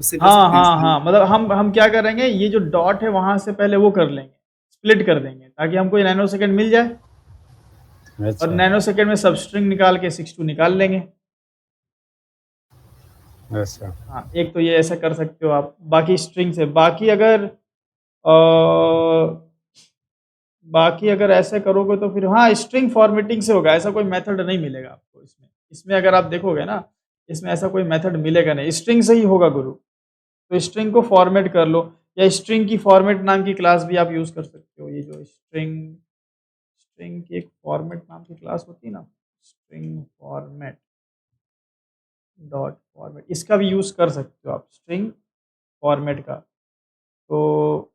उससे कर हाँ सकते हैं हाँ सर। हाँ, मतलब हम क्या करेंगे, ये जो डॉट है वहां से पहले वो कर लेंगे, स्प्लिट कर देंगे ताकि हमको नैनो सेकंड मिल जाए। और अच्छा। नैनो सेकंड में सब स्ट्रिंग निकाल के 62 निकाल लेंगे। अच्छा। हाँ, एक तो ये ऐसा कर सकते हो आप। बाकी स्ट्रिंग से बाकी अगर ऐसे करोगे तो फिर हाँ स्ट्रिंग फॉर्मेटिंग से होगा। ऐसा कोई मेथड नहीं मिलेगा आपको इसमें। इसमें अगर आप देखोगे ना, इसमें ऐसा कोई मेथड मिलेगा नहीं, स्ट्रिंग से ही होगा गुरु। तो स्ट्रिंग को फॉर्मेट कर लो, या स्ट्रिंग की फॉर्मेट नाम की क्लास भी आप यूज़ कर सकते हो। ये जो स्ट्रिंग स्ट्रिंग की एक फॉर्मेट नाम की क्लास होती है ना, स्ट्रिंग फॉर्मेट डॉट फॉर्मेट, इसका भी यूज़ कर सकते हो आप, स्ट्रिंग फॉर्मेट का। तो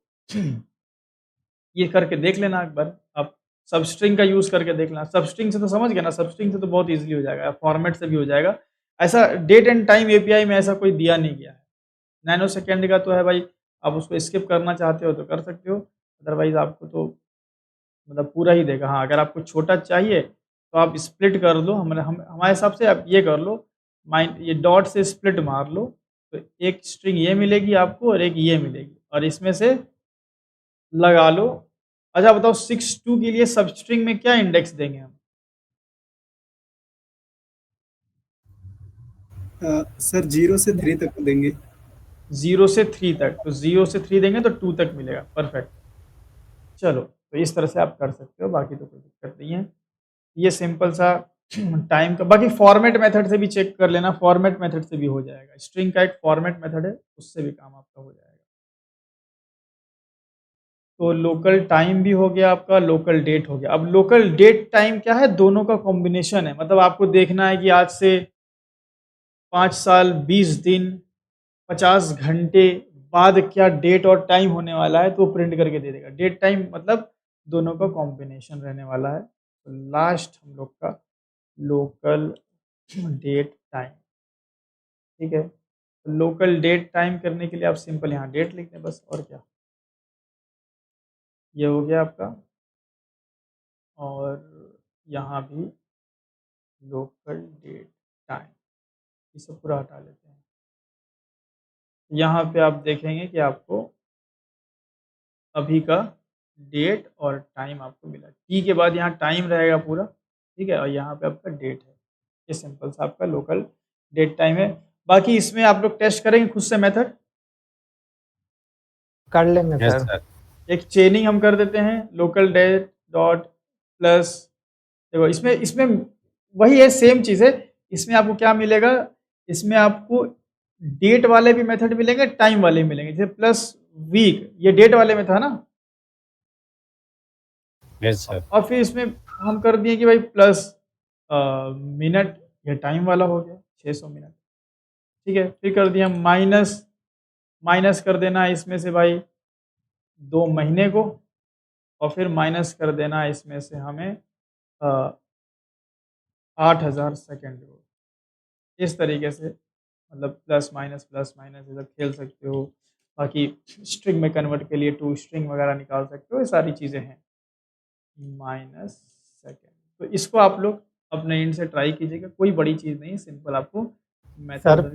ये करके देख लेना एक बार आप। सब स्ट्रिंग का यूज़ करके देख लेना। सब स्ट्रिंग से तो समझ गए ना, सब स्ट्रिंग से तो बहुत ईजिली हो जाएगा, फॉर्मेट से भी हो जाएगा। ऐसा डेट एंड टाइम एपीआई में ऐसा कोई दिया नहीं गया है। नैनो सेकेंड का तो है भाई, आप उसको स्किप करना चाहते हो तो कर सकते हो, अदरवाइज आपको तो मतलब पूरा ही देगा। हाँ, अगर आपको छोटा चाहिए तो आप स्प्लिट कर दो। हमारे हिसाब से आप ये कर लो, माइंड ये डॉट से स्प्लिट मार लो, तो एक स्ट्रिंग ये मिलेगी आपको और एक ये मिलेगी, और इसमें से लगा लो। अच्छा बताओ 62 के लिए सब स्ट्रिंग में क्या इंडेक्स देंगे हम? सर 0 से 3 तक देंगे। 0 से 3 तक, तो 0 से 3 देंगे तो 2 तक मिलेगा। परफेक्ट। चलो, तो इस तरह से आप कर सकते हो, बाकी तो कोई दिक्कत नहीं है। ये सिंपल सा टाइम का। बाकी फॉर्मेट मेथड से भी चेक कर लेना, फॉर्मेट मेथड से भी हो जाएगा। स्ट्रिंग का एक फॉर्मेट मेथड है, उससे भी काम आपका हो जाएगा। तो लोकल टाइम भी हो गया आपका, लोकल डेट हो गया। अब लोकल डेट टाइम क्या है, दोनों का कॉम्बिनेशन है। मतलब आपको देखना है कि आज से 5 साल 20 दिन 50 घंटे बाद क्या डेट और टाइम होने वाला है तो वो प्रिंट करके दे देगा। डेट टाइम मतलब दोनों का कॉम्बिनेशन रहने वाला है। तो लास्ट हम लोग का लोकल डेट टाइम, ठीक है। तो लोकल डेट टाइम करने के लिए आप सिंपल यहाँ डेट लिख दें बस, और क्या। ये हो गया आपका, और यहाँ भी लोकल डेट टाइम, इसे पूरा हटा लेते हैं। यहाँ पे आप देखेंगे कि आपको अभी का डेट और टाइम आपको मिला। टी के बाद यहाँ टाइम रहेगा पूरा, ठीक है, और यहाँ पे आपका डेट है। ये सिंपल सा आपका लोकल डेट टाइम है। बाकी इसमें आप लोग टेस्ट करेंगे खुद से मेथड, कर लेंगे यस सर। सर। एक चेनिंग हम कर देते हैं लोकल डेट डॉट प्लस। देखो इसमें इसमें वही है, सेम चीज़ है। इसमें आपको क्या मिलेगा, इसमें आपको डेट वाले भी मेथड मिलेंगे, टाइम वाले भी मिलेंगे। जैसे प्लस वीक, ये डेट वाले में था ना, यस सर। और फिर इसमें हम कर दिए कि भाई प्लस मिनट, ये टाइम वाला हो गया 600 मिनट, ठीक है। फिर कर दिया माइनस, माइनस कर देना इसमें से भाई 2 महीने को, और फिर माइनस कर देना इसमें से हमें 8000 सेकेंड को। इस तरीके से मतलब प्लस माइनस ये सब खेल सकते हो। बाकी स्ट्रिंग में कन्वर्ट के लिए टू स्ट्रिंग वगैरह निकाल सकते हो, ये सारी चीज़ें हैं। माइनस सेकेंड, तो इसको आप लोग अपने एंड से ट्राई कीजिएगा, कोई बड़ी चीज़ नहीं है, सिंपल आपको सर मेथड।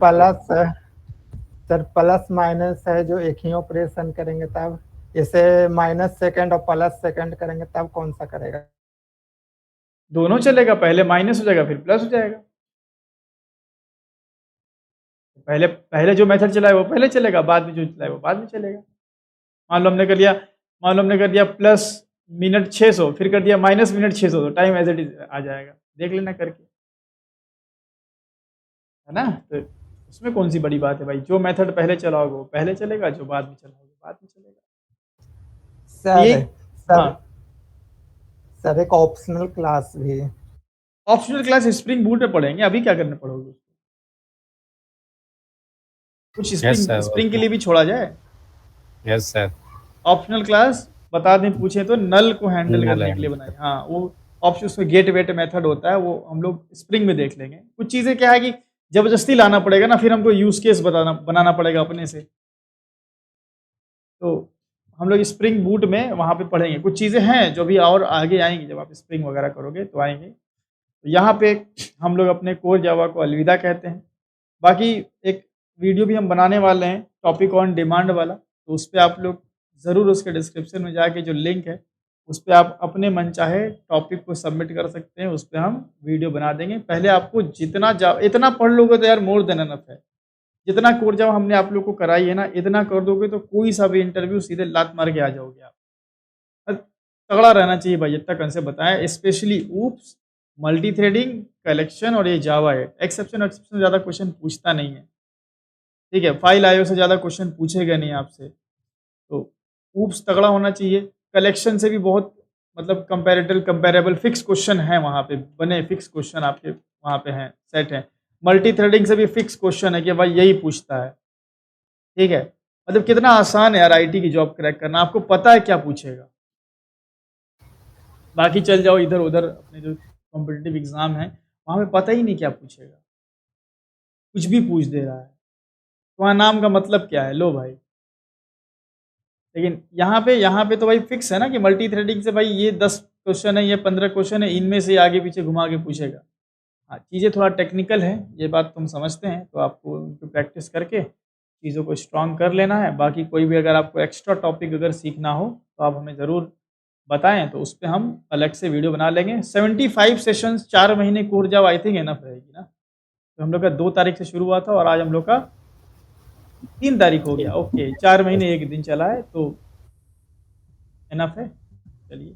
प्लस माइनस है जो एक ही ऑपरेशन करेंगे तब, इसे माइनस सेकंड और प्लस सेकंड करेंगे तब कौन सा करेगा? दोनों चलेगा, पहले माइनस हो जाएगा फिर प्लस हो जाएगा। पहले पहले जो मेथड चला है वो पहले चलेगा, बाद में जो चला है वो बाद में चलेगा। मान लो हमने कर दिया प्लस मिनट 600, फिर कर दिया माइनस मिनट 600, तो टाइम एज इट इज आ जाएगा, देख लेना करके, है ना। तो उसमें कौन सी बड़ी बात है भाई, जो मेथड पहले चलाओगे वो पहले चलेगा, जो बाद में चलाओगे बाद में चलेगा। हाँ, सर एक ऑप्शनल क्लास भी, ऑप्शनल क्लास स्प्रिंग बूट में पढ़ेंगे, अभी क्या करने पड़ोगे, कुछ स्प्रिंग के लिए भी छोड़ा जाए। Yes sir. ऑप्शनल क्लास बता दें, पूछे तो नल को हैंडल करने के लिए बनाई। हाँ, वो ऑप्शन उसमें गेट वेट मेथड होता है, वो हम लोग स्प्रिंग में देख लेंगे। कुछ चीज़ें क्या है कि जबरदस्ती लाना पड़ेगा ना, फिर हमको यूज केस बनाना पड़ेगा अपने से। तो हम लोग स्प्रिंग बूट में वहाँ पे पढ़ेंगे। कुछ चीज़ें हैं जो भी और आगे आएंगी, जब आप स्प्रिंग वगैरह करोगे तो आएंगे। तो यहाँ पे हम लोग अपने कोर जावा को अलविदा कहते हैं। बाकी एक वीडियो भी हम बनाने वाले हैं टॉपिक ऑन डिमांड वाला, तो उस पर आप लोग ज़रूर उसके डिस्क्रिप्शन में जाके जो लिंक है उस पर आप अपने मन चाहे टॉपिक को सबमिट कर सकते हैं, उस पर हम वीडियो बना देंगे। पहले आपको जितना इतना पढ़ लोगे तो यार मोर देन एनफ है। जितना कोर जावा हमने आप लोग को कराई है ना, इतना कर दोगे तो कोई सा भी इंटरव्यू सीधे लात मार के आ जाओगे आप। तगड़ा रहना चाहिए भाई, जितना कंसेप्ट बताया, specially oops, multi threading, collection और ये जावा है। एक्सेप्शन ज़्यादा क्वेश्चन पूछता नहीं है, ठीक है। फाइल आईओ से ज़्यादा क्वेश्चन पूछेगा नहीं आपसे, तो ऊप्स तगड़ा होना चाहिए। कलेक्शन से भी बहुत मतलब कंपेरेबल फिक्स क्वेश्चन है वहाँ पे बने, फिक्स क्वेश्चन आपके वहाँ पे हैं, सेट है। मल्टी थ्रेडिंग से भी फिक्स क्वेश्चन है कि भाई यही पूछता है, ठीक है। मतलब कितना आसान है यार आईटी की जॉब क्रैक करना, आपको पता है क्या पूछेगा। बाकी चल जाओ इधर उधर अपने जो कॉम्पिटिटिव एग्जाम है वहाँ पे पता ही नहीं क्या पूछेगा, कुछ भी पूछ दे रहा है। वहाँ नाम का मतलब क्या है, लो भाई। लेकिन यहाँ पे तो भाई फिक्स है ना कि मल्टी थ्रेडिंग से भाई ये 10 क्वेश्चन है, ये 15 क्वेश्चन है, इनमें से आगे पीछे घुमा के पूछेगा। हाँ, चीज़ें थोड़ा टेक्निकल है, ये बात तुम समझते हैं, तो आपको उनको प्रैक्टिस करके चीज़ों को स्ट्रॉन्ग कर लेना है। बाकी कोई भी अगर आपको एक्स्ट्रा टॉपिक अगर सीखना हो तो आप हमें ज़रूर बताएं, तो उस पर हम अलग से वीडियो बना लेंगे। 75 सेशंस 4 महीने core Java I think enough रहेगी ना। तो हम लोग का 2 तारीख से शुरू हुआ था और आज हम लोग का 3 तारीख हो गया। ओके, 4 महीने 1 दिन चला है, तो इनफ है। चलिए,